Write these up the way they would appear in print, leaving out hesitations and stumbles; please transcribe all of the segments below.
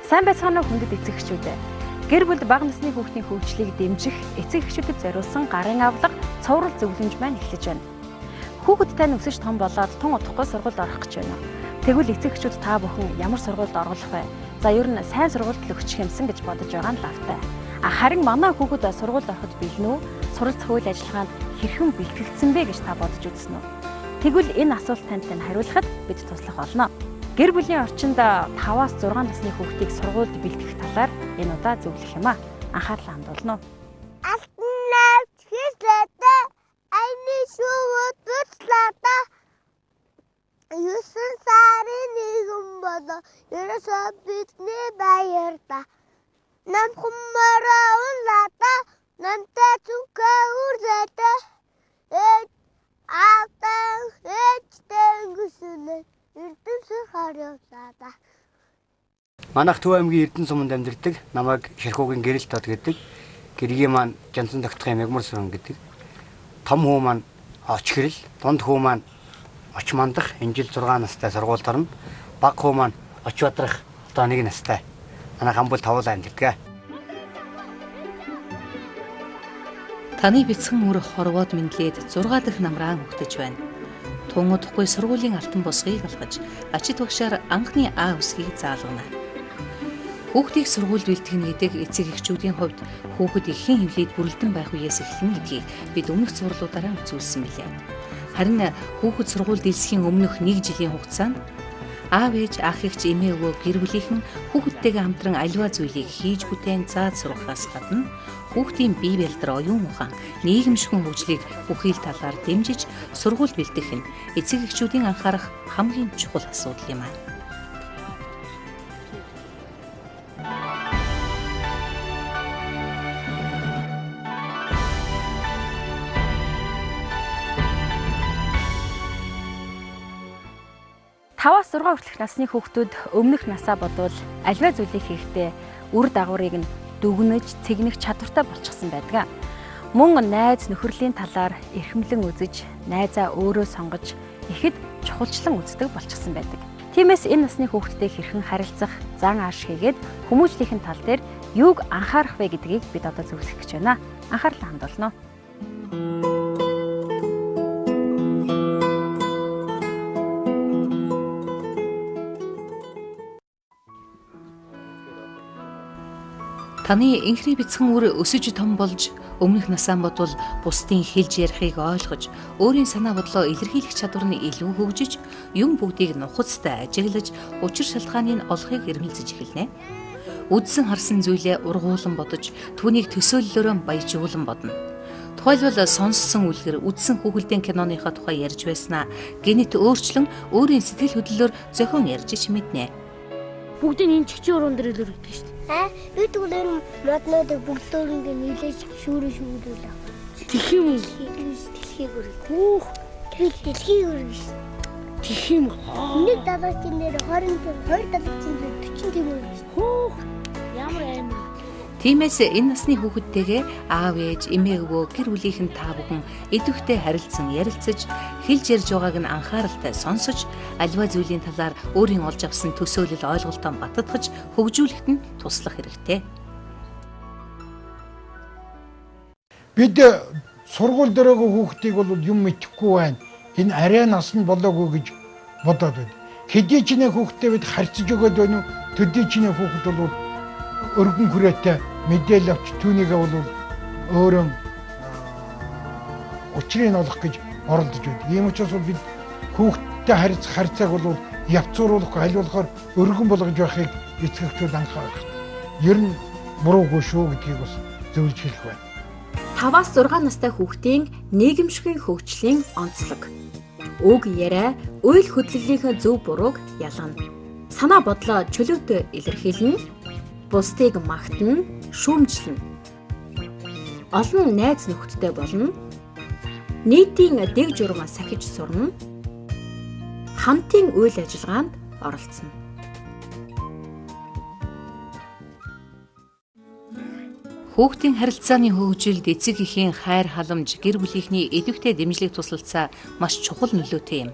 Сайн байцгаана уу хүндэт эцэг эхчүүдээ. Гэр бүл бага насны хүүхдийн хөгжлийг дэмжих эцэг эхчүүдэд зориулсан гарын авлага цовруул зөвлөмж маань эхлэж байна. Хүүхэд тань өсөж том болоод тун удахгүй сургуульд орох гэж байна. Тэгвэл эцэг эхчүүд та бүхэн ямар сургуульд оруулах вэ? За ер нь сайн сургуульд л өгчих юмсан гэж бодож байгаа нь лавтай. Харин манай хүүхэд сургуульд ороход бэлэн үү? Суралцах үйл ажиллагаанд хэрхэн бэлтгэгдсэн бэ гэж та бодож үзсэн үү? Тэгвэл энэ асуулт танд хариулахад бид туслах болно. Гэр бүлийн орчинд 5-аас 6 насны хүүхдийг сургуульд бэлтгэх талаар энэ удаа зөвлөх юм а. Анхаарлаа хандуулна уу? Алтнаас хэсэдэ айны шууд бүтлата 9 сарын 1 болоо ерөөсөө бидний баярта нам хумараа улата намтай зүгээ үрзэдэ аатан хэчтэнгүсүнэ эрдэнэс харьяасаа. Манайх Төв аймгийн Эрдэнэ суманд амьдардаг. Намайг Ширхүүгийн гэрэл тод гэдэг. Гэргийн маань Жансан тогтхын Мягмар сүрэн гэдэг. Том хүү маань Очгэрэл, дунд хүү маань Оч мандах энэ жил 6 настай сургуульд орно. Бага хүү маань Оч бадрах одоо 1 настай. Манай хамбал тавуулаа амьдардаг. Таны бяцхан үр хорвоод мэдлээд 6 дахь намраан хөгтөж байна. Тун удахгүй сургуулийн алтан босгыг алгаж, ачид багшаар анхны А үсгийг заалгана. Хүүхдийг сургуульд бэлтгэнэ гэдэг эцэг эхчүүдийн хувьд хүүхэд эхийн хөвлөд бүрэлдэн байх үеэс эхэлнэ гэдгийг бид өмнөх зурлуудаараа үзүүлсэн билээ. Харин хүүхэд сургуульд элсхийн өмнөх 1 жилийн хугацаанд аав ээж, ах эгч, эмээ өвөө гэр бүлийнхэн хүүхэдтэйгээ хамтран аливаа зүйлийг хийж бүтээн зааж сургахаас гадна хүүхдийн бие бэлдэр оюун ухаан, нийгэмшгүн хөгжлийг бүхий л талаар дэмжиж сургууль бэлтгэх нь эцэг эхчүүдийн анхаарах хамгийн чухал асуудал юм аа. Таваас 6 хүртэлх насны хүүхдүүд өмнөх насаа бодвол аливаа зүйлийг хийхдээ үр дагаврыг нь дүгнэж, цэгнэх чадвартай болчихсон байдаг. Мөн найз нөхөрлийн талаар эрхэмлэн үзэж, найзаа өөрөө сонгож, ихэд чухалчлан үздэг болчихсон байдаг. Тиймээс энэ насны хүүхдтэй хэрхэн харилцах, зан ааш хийгээд хүмүүжлийнхэн тал дээр юуг анхаарах вэ гэдгийг бид одоо зөвлөх гэж байна. Анхаарлаа хандуулна. Таны инхри бяцхан үр өсөж том болж өмнөх насаа бодвол бусдын хэлж ярихыг ойлгож, өөрийн санаа бодлоо илэрхийлэх чадвар нь илүү хөгжиж, юм бүгдийг нухацтай ажиглаж, учир шалтгааныг олохыг эрмэлзэж эхэлнэ. Үдсэн харсан зүйлээ ургуулan бодож, түүнийг төсөөллөөрөө баяжуулан бодно. Тухайлбал сонссон үлгэр үдсэн хүүхэлдэйн киноныхаа тухай ярьж байснаа гэнэт өөрчлөн өөрийн сэтгэл хөдлөлөөр зохион ярьж мэднэ. Бүгдийн энэ чигчийн уран дээр л өргөдөг шүү дээ. Бид түлэн моднод бүгдөө ингэ нийлж шүүрүүлээ. Тэх юм уу? Дэлхийг өргөх. Би дэлхийг өргөж. Тэх юм уу? Нэг далайчин дээр 22 далайчин дээр 40 тийм өргөж. Хөөх. Ямар амар. Тиймээс энэ насны хүүхэдтэйгээ аав ээж, эмээ өвөө гэр бүлийнхэн та бүхэн идэвхтэй харилцан ярилцаж, хэлж ярьж байгааг нь анхааралтай сонсож, аливаа зүйлийн талаар өөрийн олж авсан төсөөлөл ойлголтоо баттгаж хөгжүүлэхэд нь туслах хэрэгтэй. Бид сургууль дөрөөгөө хүүхдийг бол юм мэдэхгүй байна. Энэ арай насанд болоогүй гэж бодоод байна. Хэдий ч нэ хүүхдтэй бид харьцаж өгöd байна уу? Төдий ч нэ хүүхд бол өргөн хүрээтэй мэдээлэл авч түүнийгээ бол өөрөө учрыг олох гэж оролдож байдаг. Ийм учраас бид хүүхдтэй харьцааг бол явцруулахгүй хариулахаар өргөн болгож байхыг эцэг эхчүүд анхаарах хэрэгтэй. Ер нь буруугүй шүү гэдгийг бас зөвлөж хэлэх байна. 5-аас 6 настай хүүхдийн нийгэмшгийн хөгжлийн онцлог. Үг яриа, үйл хөдлөлийнхөө зөв бурууг ялгана. Санаа бодлоо чөлөөтэй илэрхийлнэ. Бусдыг магтана, шүүмжлэнэ. Олон найз нөхөдтэй болно. Нийтийн дэг журмаа сахиж сурна. Хамтын үйл ажиллагаанд оролцоно. Хүүхдийн харилцааны хөгжилд эцэг эхийн хайр халамж, гэр бүлийнхний идэвхтэй дэмжлэг туслалцаа маш чухал нөлөөтэй юм.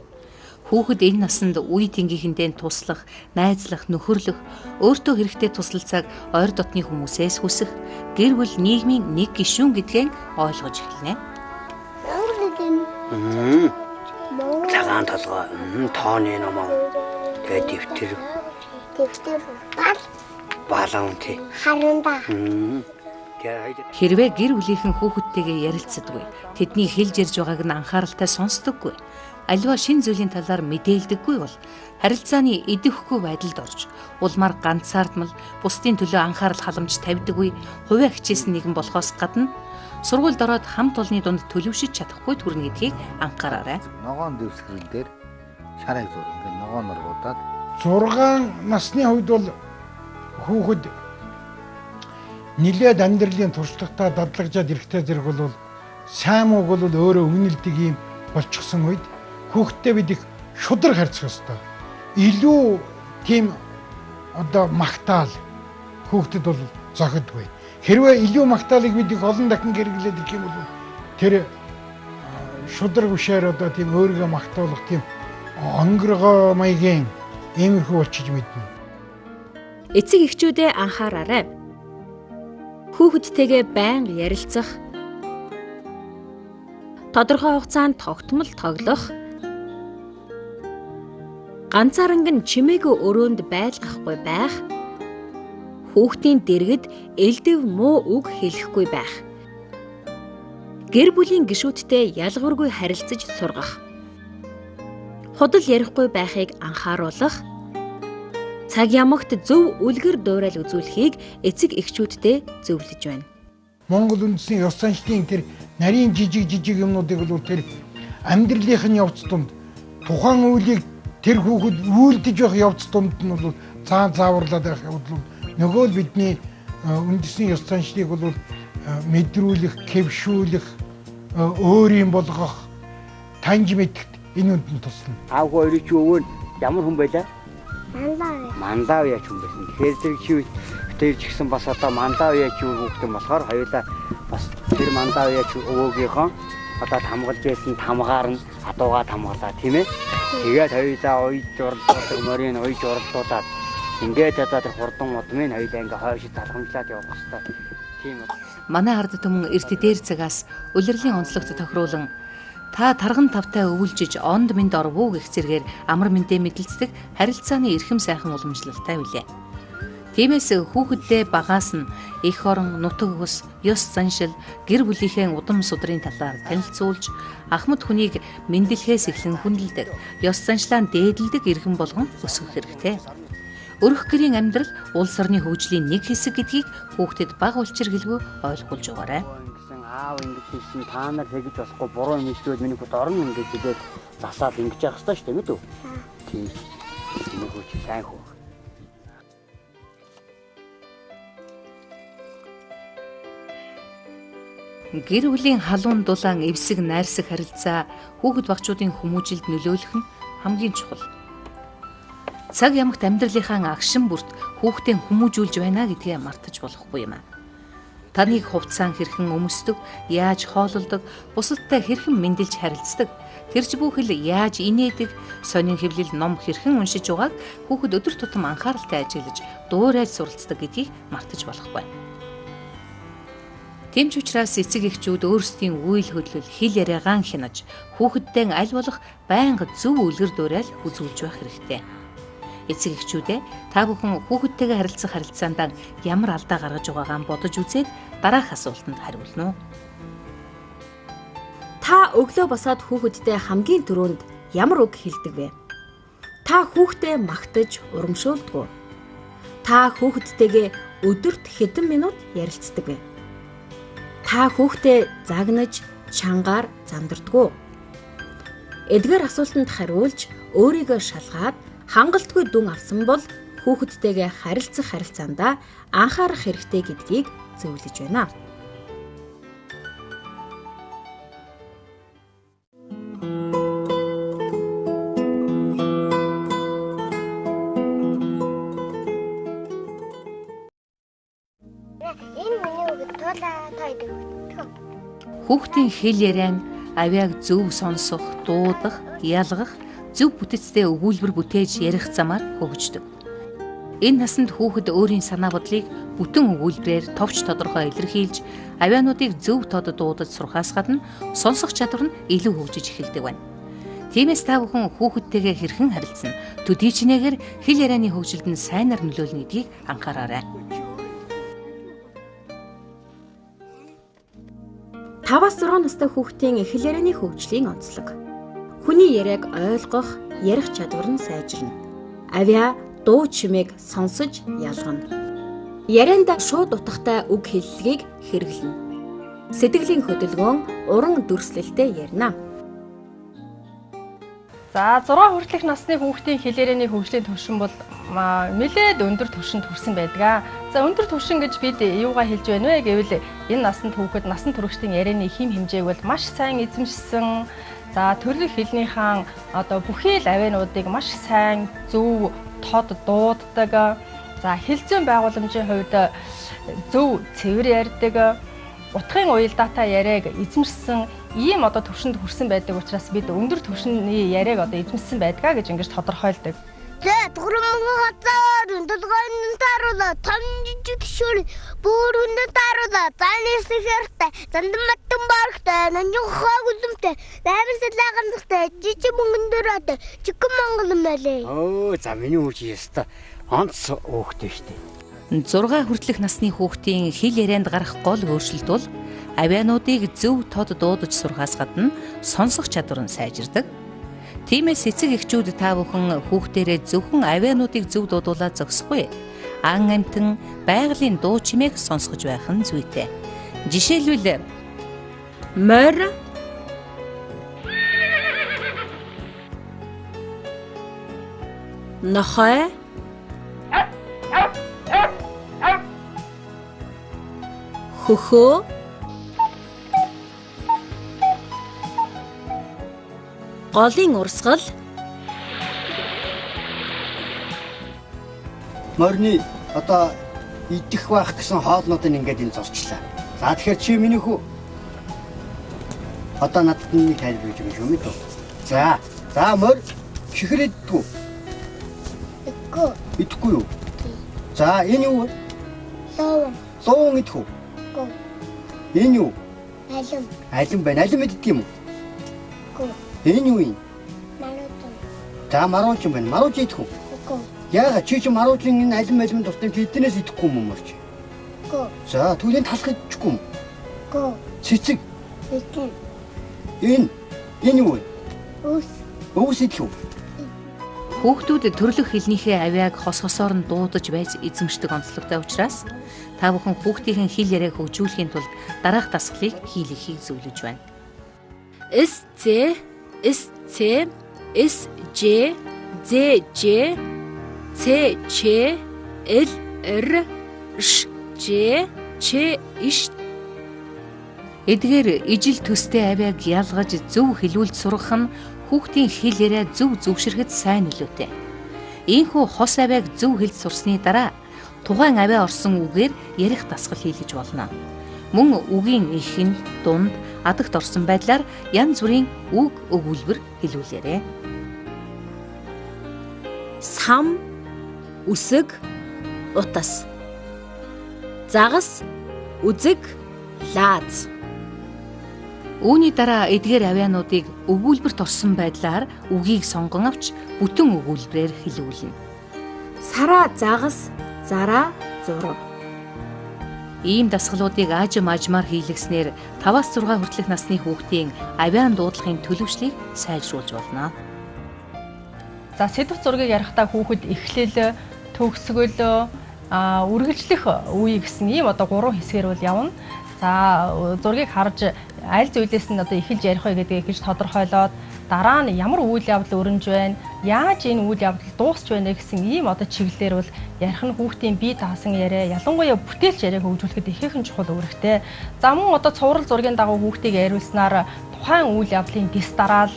Хүүхэд энэ насанд үе тэнгийнхэнтэй туслах, найзлах, нөхөрлөх, өөртөө хэрэгтэй тусалцааг ойр дотны хүмүүсээс хүсэх, гэр бүл нийгмийн нэг гишүүн гэдгийг ойлгож эхэлнэ. Цагаан толгой, тооны номоо, тэгээ дэвтэр балаунти харанда. Хэрвээ гэр бүлийнхэн хүүхэдтэйгээ ярилцдаггүй, тэдний хэлж ярьж байгааг нь анхааралтай сонсдоггүй, аливаа шин зүйлийн талаар мэдээлдэггүй бол харилцааны идэвхгүй байдалд орж, улмаар ганцаардмал, бусдын төлөө анхаарал халамж тавьдаггүй, хувиа хичээсэн нэгэн болохоос гадна сургуульд ороод хамт олонны дунд төлөвшөж чадахгүй төрнө гэдгийг анхаараарай. Ногоон дэвсгэрэл дээр шарыг зур ингээд ногоон нургуудаад 6 насны хувьд бол хүүхэд нилээд амьдралын туршлагатай дадлагжаад ирэхтэй зэрэг бол сайн мууг бол өөрөө үнэлдэг юм болчихсон үед хүүхдтэй бид их шудраг харьцах ёстой. Илүү тийм одоо магтаал хүүхдэд бол зохидгүй. Хэрвээ илүү магтаалыг бид их олон дахин хэрэглээд ирэх юм бол тэр шудраг үшээр одоо тийм өөрийгөө магтаулах тийм онгоргоо маягийн иймэрхүү болчих мэднэ. Эцэг эхчүүдээ анхаараарай. Хүүхэдтэйгээ байнга ярилцах, тодорхой хугацаанд тогтмол тоглох, ганцаарнг нь чимээгүй өрөөнд байлгахгүй байх, хүүхдийн дэргэд элдэв муу үг хэлэхгүй байх, гэр бүлийн гишүүдтэй ялгуургүй харилцаж сургах, худал ярихгүй байхыг анхааруулах, цаг ямагт зөв үлгэр дуурай үзүүлэхийг эцэг эхчүүдтэй зөвлөж байна. Монгол үндэсний ёс заншлын тэр нарийн жижиг юмнуудыг бол тэр амьдралынх нь явц тунд тухайн үеийг тэр хүүхэд үйлдэж байх явц тунд нь бол зааварлаад байх бол нөгөө л бидний үндэсний ёс заншлыг бол мэдрүүлэх, хэвшүүлэх, өөрийн болгох, таньж мэдэх энэ үнд нь туслана. Аав хоёрын чи өвөө ямар хүн байлаа? Мандаа. Мандаа яач хүн байсан. Тэгэхээр тэр чи тэр ч гэсэн бас одоо мандаа яач хүүхдэн болохоор хоёулаа бас тэр мандаа яач өвөөгийнхөө одоо хамгаалж байсан тамгаар нь адуугаа тамгалаа тийм ээ. Тэгээд хоёулаа уйж уралдуулдаг морийн уйж уралдуулаад ингээд одоо тэр хурдан модмын хоёулаа ингээ хойш залгамжлаад явах хэрэгтэй. Тийм үү. Манай ард түмэн эрт дээр цагаас улирлын онцлогт тохируулан та тарган тавтай өвөлжиж онд минь орвуу гэх зэргээр амар мэндэ мэдлцдэг харилцааны эрхэм сайхан уламжлалтай билээ. Тиймээс хүүхэддээ багаас нь эх орон, нутаг ус, ёс заншил, гэр бүлийнхээ удам судрын талаар танилцуулж, ахмад хүнийг мэндэлхээс эхлэн хүндэлдэг, ёс заншлаа дээдэлдэг эрхэм болгон өсгөх хэрэгтэй. Өрх гэрийн амьдрал улс орны хөгжлийн нэг хэсэг гэдгийг хүүхдэд бага улчиргэлгүй ойлгуулж өгөөрэй. Аав ингэж хэлсэн та нар тэгж болохгүй буруу юм хэлвэл миний хот орно ингэж тэгээд засаад ингэж явах хэрэгтэй шүү дээ мэдв үү? Тийм. Энэ хөө чи сайн хөө. Гэр бүлийн халуун дулаан эвсэг найрсаг харилцаа хүүхэд багчуудын хүмүүжилд нөлөөлөх нь хамгийн чухал. Цаг ямагт амьдралынхаа агшин бүрт хүүхдээ хүмүүжүүлж байна гэдгээ мартаж болохгүй юм аа. Таныг хувцаан хэрхэн өмсдөг, яаж хоололдог, бусадтай хэрхэн мэндэлж харилцдаг, тэрч бүхэл яаж инээдэг, сонин хэвлэл ном хэрхэн уншиж байгааг хүүхэд өдөр тутам анхааралтай ажиглаж, дуурайж суралцдаг гэдгийг мартаж болохгүй. Тийм ч учраас эцэг эхчүүд өөрсдийн үйл хөдлөл, хэл яриагаан хянаж, хүүхэддээ аль болох байнга зөв үлгэр дуурайл үзүүлж байх хэрэгтэй. Эцэг эхчүүдээ та бүхэн хүүхэдтэйгээ харилцах харилцаанд ямар алдаа гаргаж байгаагаа бодож үзээд дараах асуултанд хариулна уу? Та өглөө босоод хүүхэдтэй хамгийн түрүүнд ямар үг хэлдэг вэ? Та хүүхдээ магтаж урамшуулдаг уу? Та хүүхэдтэйгээ өдөрт хэдэн минут ярилцдаг вэ? Та хүүхдээ загнаж, чангаар замдардаг уу? Эдгээр асуултанд хариулж, өөрийгөө шалгаад хангалтгүй дүн авсан бол хүүхэдтэйгээ харилцах харилцаандаа анхаарах хэрэгтэй гэдгийг зөвлөж байна. Хүүхдийн хэл яриан авяаг зөв сонсох, дуудах, ялгах, зөв бүтэцтэй өгүүлбэр бүтээж ярих замаар хөгждөг. Энэ насанд хүүхэд өөрийн санаа бодлыг бүтэн өгүүлбэрээр товч тодорхой илэрхийлж, авиануудыг зөв тод дуудаж сурахаас гадна сонсох чадвар нь илүү хөгжиж эхэлдэг байна. Тиймээс та бүхэн хүүхэдтэйгээ хэрхэн харилцсан, төдий чинээгээр хэл ярианы хөгжилд нь сайнаар нөлөөлнө гэдгийг анхаараарай. 5-6 настай хүүхдийн хэл ярианы хөгжлийн онцлог. Хүний яриаг ойлгох, ярих чадвар нь сайжирна. Авиа дуу чимээг сонсож ялгана. Ярианд шууд утгатай үг хэллэгийг хэрэглэнэ. Сэтгэлийн хөдөлгөөн уран дүрслэлтэй ярина. За 6 хүртэлх насны хүүхдийн хэл ярианы хөгжлийн түвшин бол нэлээд өндөр түвшинд хүрсэн байдаг. За өндөр түвшин гэж бид юугаа хэлж байна вэ гэвэл энэ насанд хүүхэд насан туршидын ярианы хим хэмжээг бол маш сайн эзэмшсэн. За төрөлх хэлнийхэн одоо бүхий л авиануудыг маш сайн зөв тод дууддаг. За хэл зүйн байгууламжийн хувьд зөв цэвэр ярьдаг. Утгын уялдаатай яриаг эзэмшсэн ийм одоо төвшөнд хүрсэн байдаг учраас бид өндөр төвшний яриаг одоо эзэмшсэн байдгаа гэж ингэж тодорхойлдог. За тухрымгын хацаар өндөлгөөн таруулаа том жижиг шүр бүр өндөр таруулаа занис хэртэй зандан маттан барахтай нанжин хог үлэмтэй дайрсэл лагамстай жижиг мөнгөн дөрөөд чигэн монгол юм байлээ. Оо за миний хүүч яста онц хөөхтэй штэ. 6 хүртэлх насны хүүхдийн хэл ярианд гарах гол өөрчлөлт бол авиануудыг зөв тод дуудаж сурахаас гадна сонсох чадвар нь сайжирдаг. Тиймээс эцэг эхчүүд та бүхэн хүүхдээрээ зөвхөн авиануудыг зөв дуудуулаад зогсохгүй. Ан амтан байгалийн дуу чимээг сонсгож байх нь зүйтэй. Жишээлбэл морь, нохой, хөхөө, голын урсгал, Морины одоо идэх байх гэсэн хоолнууд нь ингээд энэ зорчлаа. За тэгэхээр чи миний хүү одоо надад нэг тайлбар хийж өгөх юм шүү дээ. За морь чихэр иддэггүй. Идэхгүй юу? За энэ юу вэ? Лоон идэх үү? Энэ юу? Алим байна. Алим иддэг юм уу? Энэ юу юм? За марууч юм байна. Марууч идэх үү? Яагаад чи маруучин энэ алим тустай тэднээс идэхгүй юм мөрч? За түүний талах идчихгүй юм. Цэцэг. Энэ юу вэ? Өвс идэх үү? Хүүхдүүд төрлөх хэлнийхээ авиаг хос хосоор нь дуудаж байж эзэмшдэг онцлогтой учраас та бүхэн хүүхдийн хэл яриаг хөгжүүлэхийн тулд дараах дасгалыг хийлгэхийг зөвлөж байна. SC, SC, SJ, ZJ, CC, LR, ШЖ, ЧИШ. Эдгээр ижил төстэй авиаг ялгаж зөв хэлүүлж сургах нь хүүхдийн хэл яриа зөв зөвшөрөхөд сайн нөлөөтэй. Ийхүү хос авиаг зөв хэлж сурсны дараа тухайн авиа орсон үгээр ярих дасгал хийлгэж болно. Мөн үгийн эхэн, дунд, адагт орсон байдлаар янз бүрийн үг өгүүлбэр хэлүүлээрэй. Сам, үсэг, утас. Загас, үзэг, лааз. Үүний дараа эдгээр авиануудыг өгүүлбэрт орсон байдлаар үгийг сонгон авч бүтэн өгүүлбэрээр хэлүүлнэ. Сараа загас, зараа зураг. Ийм дасгалуудыг аажим аажмаар хийлгэснээр 5-6 хүртэлх насны хүүхдийн авиан дуудлагын төлөвшлийг сайжруулж болно. За сэдв зургийг ярихдаа хүүхэд эхлэл, төгсгөл, үргэлжлэх үе гэсэн ийм одоо 3 хэсгээр бол явна. За зургийг харж аль зүйлээс нь одоо эхэлж ярих вэ гэдгийг гэж тодорхойлоод дараа нь ямар үйл явдал өрнөж байна, яаж энэ үйл явдал дуусч байна гэсэн ийм одоо чиглэлээр бол ярих нь хүүхдийн бие даасан яриа, ялангуяа бүтээлч яриаг хөгжүүлэхэд ихээхэн чухал үүрэгтэй. За мөн одоо цуврал зургийн дагуу хүүхдийг яриулснаар тухайн үйл явдлын дэс дараал,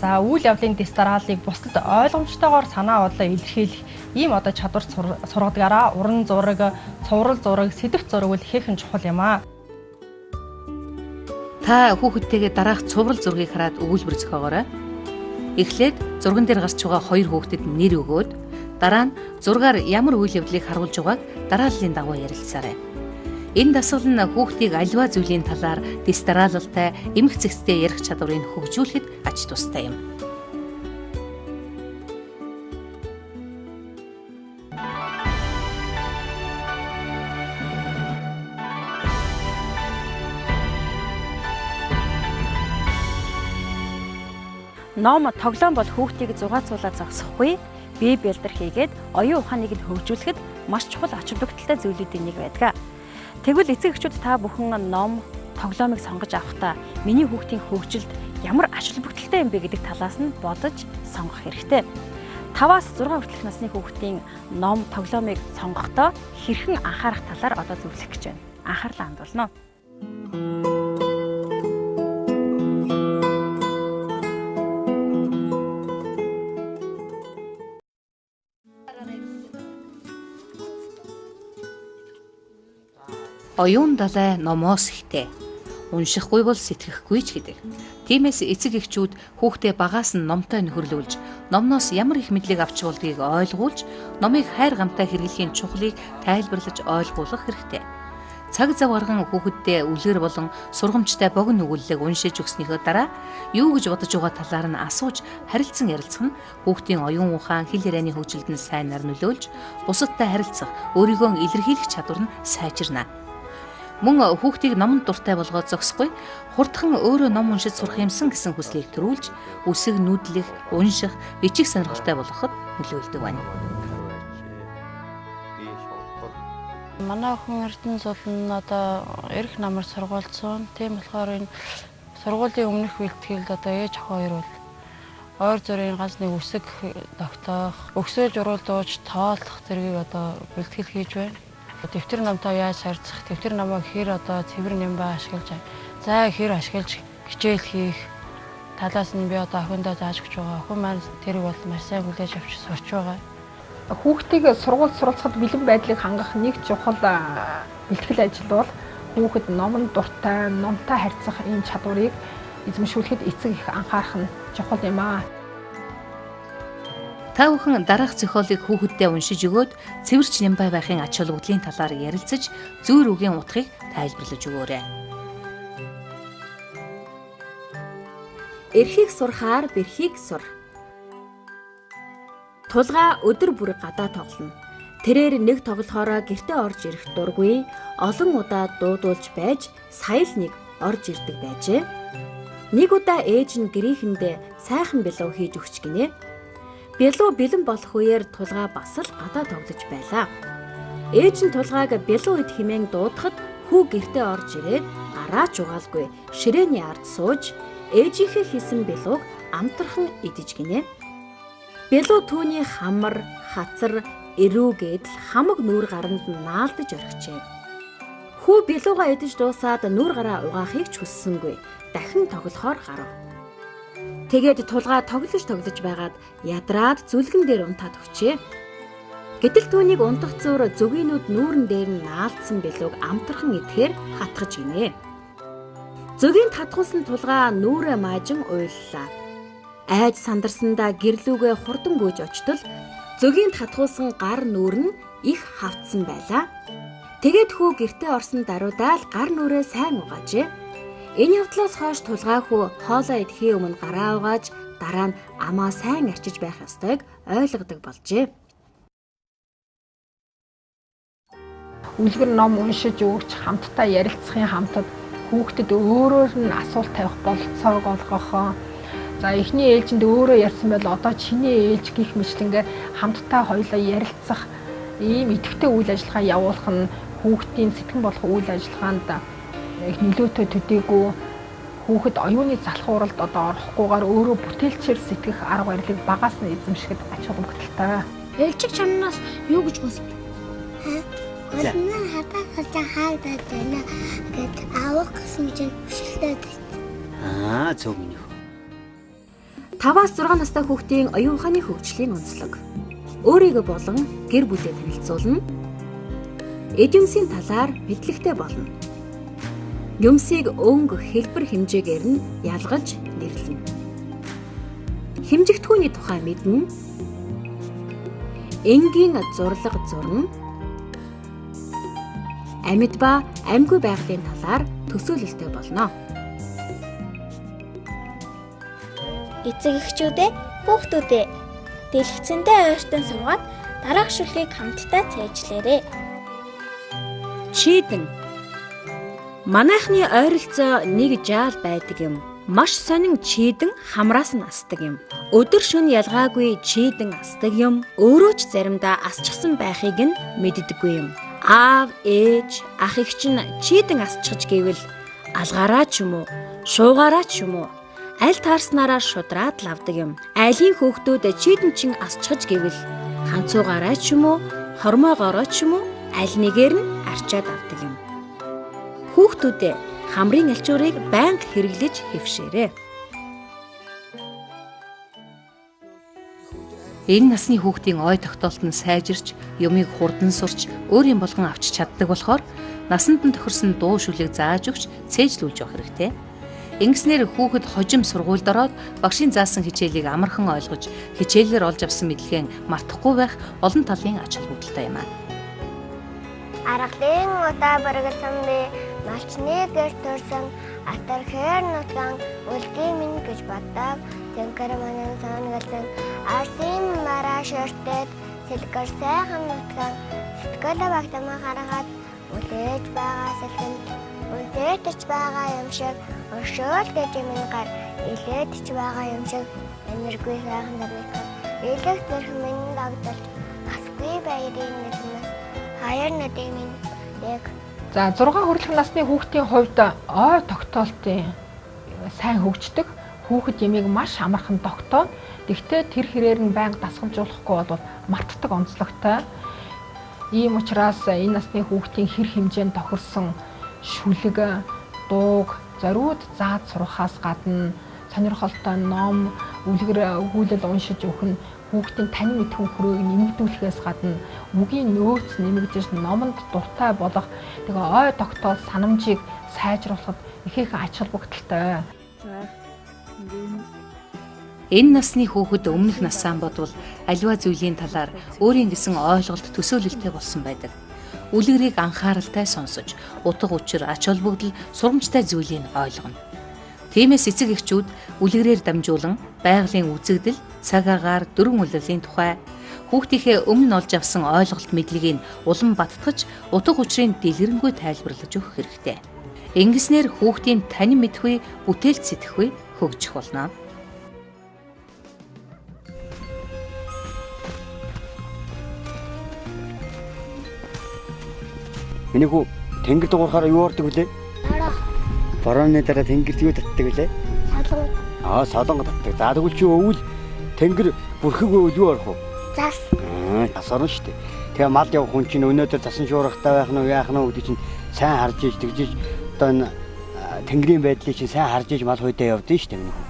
за үйл явдлын дэс дараалыг бусдад ойлгомжтойгоор санаа бодлоо илэрхийлэх ийм одоо чадвар сургадгаараа уран зураг, цуврал зураг, сэдв зураг бол ихээхэн чухал юм аа. Та хүүхэдтэйгээ дараах цуврал зургийг хараад өгүүлбэр зохиогоорой. Эхлээд зурган дээр гарч байгаа 2 хүүхдэд нэр өгөөд дараа нь зургаар ямар үйл явдлыг харуулж байгааг дарааллын дагуу ярилцсарай. Энэ дасгал нь хүүхдийг аливаа зүйлийн талаар дэс дараалалтай, эмх зэгцтэй ярих чадварыг хөгжүүлэхэд ач тустай юм. Ном тоглоом бол хүүхдийг зугаацуулаад зогсохгүй, бие бэлдэр хийгээд оюун ухааныг нь хөгжүүлэхэд маш чухал ач холбогдолтой зүйлүүдийн нэг байдаг. Тэгвэл эцэг эхчүүд та бүхэн ном, тоглоомыг сонгож авахдаа миний хүүхдийн хөгжилд ямар ач холбогдолтой юм бэ гэдэг талаас нь бодож сонгох хэрэгтэй. 5-аас 6 хүртэлх насны хүүхдийн ном, тоглоомыг сонгохдоо хэрхэн анхаарах талаар одоо зөвлөх гэж байна. Анхаарлаа хандуулна. Оюун далай номоос ихтэй. Уншихгүй бол сэтгэхгүй ч гэдэг. Тиймээс эцэг эхчүүд хүүхдээ багаас нь номтой нөхөрлүүлж, номноос ямар их мэдлэг авч болдгийг ойлгуулж, номыг хайр гамтай хэрэглэхийн чухлыг тайлбарлаж ойлгуулах хэрэгтэй. Цаг зав гарган хүүхэддээ үлгэр болон сургамжтай богино өгүүлэлэг уншиж өгснийхөө дараа юу гэж бодож байгаа талаар нь асууж харилцан ярилцах нь хүүхдийн оюун ухаан, хэл ярианы хөгжилд нь сайнаар нөлөөлж, бусадтай харилцах, өөрийгөө илэрхийлэх чадвар нь сайжирна. Мөн хүүхдийг номонд дуртай болгоод зогсохгүй, хурдхан өөрөө ном уншиж сурах юмсан гэсэн хүслийг төрүүлж, үсэг нүүдлэх, унших, бичих сонирхолтой болгоход нөлөөлдөг байна. Манай охин Эрдэнэ зул нь одоо эрх намар сургуулсан. Тийм болохоор энэ сургуулийн өмнөх бэлтгэлд одоо ээж ах хоёр бол ойр зүрийн ганц нэг үсэг тогтоох, өгсөөл журуулж, тоолох зэргийг одоо бэлтгэл хийж байна. Дэвтэр намтай яаж харьцах, дэвтэр намайг хэр одоо цэвэр нямбаа ашиглаж, зай хэр ашиглаж хичээл хийх талаас нь би одоо охиндоо зааж өгч байгаа. Охин маань тэрийг бол маш сайн хүлээж авч сурч байгаа. Хүүхдийг сургуульд суралцахад бэлэн байдлыг хангах нэг чухал бэлтгэл ажил бол хүүхэд номонд дуртай, номтой харьцах ийм чадварыг эзэмшүүлэхэд эцэг их анхаарах нь чухал юм аа. Та бүхэн дараах зохиолыг хүүхэддээ уншиж өгөөд цэвэрч нямбай байхын ач холбогдлын талаар ярилцаж, зүйр үгийн утгыг тайлбарлаж өгөөрэй. Эрхийг сурахаар бэрхийг сур. Тулгаа өдөр бүр гадаа тоглоно. Тэрээр нэг тоглохороо гэртээ орж ирэх дургүй, олон удаа дуудуулж байж сая л нэг орж ирдэг байжээ. Нэг удаа ээж нь гэрийнхэндээ сайхан бэлуу хийж өгч гинэ. Бэлуу бэлэн болох үеэр тулгаа бас л гадаа тоглож байлаа. Ээж нь тулгааг бэлуу ид хэмээн дуудахад хүү гэртээ орж ирээд гараач угаалгүй ширээний ард сууж ээжийнхээ хийсэн бэлууг амтрхан идэж гинэ. Бэлуу түүний хамар, хацар, эрүүгээд л хамаг нүүр гаранд наалдаж орхижээ. Хүү бэлуугаа идэж дуусаад нүүр гараа угаахыг ч хүссэнгүй. Дахин тоглохоор гарав. Тэгээд тулгаа тоглож байгаад ядраад зүлгэн дээр унтаад өгчээ. Гэтэл түүнийг унтах зуур зүгийнүүд нүүрэн дээр нь наалдсан бэлүүг амтрхан идэхээр хатгаж гинэ. Зүгийн татгуулсан тулгаа нүүрээ маажин уйллаа. Айж сандарсандаа гэрлүүгээ хурдан гүйж очтол зүгийн татгуулсан гар нүүр нь их хавцсан байлаа. Тэгээд хүү гэртээ орсон даруйдаа л гар нүрээ сайн угаажээ. Энэ явдлаас хойш тулгаа хүү хоолоо идэхийн өмнө гараа угааж дараа нь амаа сайн арчиж байх ёстойг ойлгодог болжээ. Үлгэр ном уншиж өгч хамтдаа ярилцахын хамтад хүүхдэд өөрөөр нь асуулт тавих бололцоог олгох. За эхний ээлжинд өөрөө ярьсан бол одоо чиний ээлж гих мэтлэнгээр хамтдаа хоёулаа ярилцах ийм идэвхтэй үйл ажиллагаа явуулах нь хүүхдийн сэтгэн болох үйл ажиллагаанд их нөлөөтэй төдийгүй хүүхэд оюуны залах уралд одоо орохгүйгээр өөрөө бүтээлчээр сэтгэх арга барилыг багаас нь эзэмшихэд ач холбогдолтой. Ээлжиг чамнаас юу гэж хүсвэ? Гол нь хатагч хаагдаад байна гэд авах гэсэн чинь хүсэлтэй байна. Зөв минь. 5-аас 6 настай хүүхдийн оюун ухааны хөгжлийн онцлог. Өөрийгөө болон гэр бүлээ танилцуулна. Эд юмсийн талаар мэдлэгтэй болно. Юмсыг өнгө хэлбэр хэмжээгээр нь ялгаж нэрлэнэ. хэмжигдэхүүний тухай мэднэ. Энгийн зурлаг зурна. Амьд ба амьгүй байгалийн талаар төсөөлөлтэй болно. Эцэг эхчүүдээ, хүүхдүүдээ дэлгэцэндээ ойртон суугаад дараах шүлгийг хамтдаа цээжлээрэй. Чийдэн. Манайхны ойролцоо нэг жаал байдаг юм. Маш сонин чийдэн хамраас нь асдаг юм. Өдөр шөнө ялгаагүй чийдэн асдаг юм. Өөрөө ч заримдаа асчихсан байхыг нь мэддэггүй юм. Аав, ээж, ах эгч нь чийдэн асчихж гэвэл алгаараа ч юм уу, шуугаараа ч юм уу, аль таарснараа шудраад лавдаг юм. Айлын хүүхдүүд чийдэн чин асчихж гэвэл ханцуугаараа ч юм уу, хормоогоороо ч юм уу, аль нэгээр нь арчаад авдаг юм. Хүүхдүүдээ хамрын элчуурыг байнга хэрэглэж хэвшээрэй. Энэ насны хүүхдийн ой тогтоолт нь сайжирч, юмыг хурдан сурч, өөрийн болгон авч чаддаг болохоор насанд нь тохирсон дуу шүлэг зааж өгч цээжлүүлж явах хэрэгтэй. Ингэснээр хүүхэд хожим сургуульд ороод багшийн заасан хичээлийг амархан ойлгож, хичээлээр олж авсан мэдлэгээ мартахгүй байх олон талын ач холбогдолтой юм аа. Аргалын удаа баргалсан би малчны гэр төрсөн атар хээр нутгаан үлдээ минь гэж боддог. Зэнкэр манан сангалсан арсын мараа шөртөд сэлгэр сайхан нутгаан сэтгэл багтамаа харахад үлээж байгаа сэлгэнд үлдээч байгаа юм шиг өршөөл гэж минь гар илээдч байгаа юм шиг энерги сайхан дэрнэхэд илэг төрх минь дагдалж асгүй баярын нэгнээс хаяр нүдийн минь яг. За 6 хүртэлх насны хүүхдийн хувьд ой тогтоолтын сайн хөгждөг. Хүүхэд ямиг маш амархан тогтоо. Тэгвэл тэр хэрээр нь байнга дасгалжуулахгүй бол мартдаг онцлогтой. Ийм учраас энэ насны хүүхдийн хэр хэмжээнд тохирсон шүлэг, дууг зориуд зааж сурахаас гадна сонирхолтой ном, үлгэр өгүүлэл уншиж өгөх нь хүүхдийн тань мэдхэн хүрээг нэмэгдүүлэхээс гадна үгийн нөөц нэмэгдэж номонд дуртай болох тэгээ ой тогтоол санамжийг сайжруулахад ихээхэн ач холбогдолтой. Энэ насны хүүхэд өмнөх насаа бодвол аливаа зүйлийн талаар өөрийн гэсэн ойлголт төсөөлөлтэй болсон байдаг. Үлгэрийг анхааралтай сонсож, утга учир, ач холбогдол, сургамжтай зүйлийг ойлгоно. Тиймээс эцэг эхчүүд үлгэрээр дамжуулан байгалийн үзэгдэл, цаг агаар, дөрвөн улирлын тухай хүүхдийнхээ өмнө олж авсан ойлголт мэдлэгийг улам баттгаж, утга учирыг дэлгэрэнгүй тайлбарлаж өгөх хэрэгтэй. Ингэснээр хүүхдийн танин мэдхгүй, бүтээлч сэтгэхгүй хөгжих болно. Миний хүү тэнгэр дуурахаар юу ордог вүлээ? Борооны дараа тэнгэрт юу татдаг вүлээ? Солонго. Солонго татдаг. За тэгвэл чи өвөл тэнгэр бүрхэг өвөл юу орох вэ? Зас. Зас орно шүү дээ. Тэгээ мал явах хүн чинь өнөөдөр засан шуурахтай байх нь яах нь гэдэг чинь сайн харж иж тэгжиж одоо энэ тэнгэрийн байдлыг чинь сайн харж иж мал хойдоо явдсан шүү дээ миний хүү.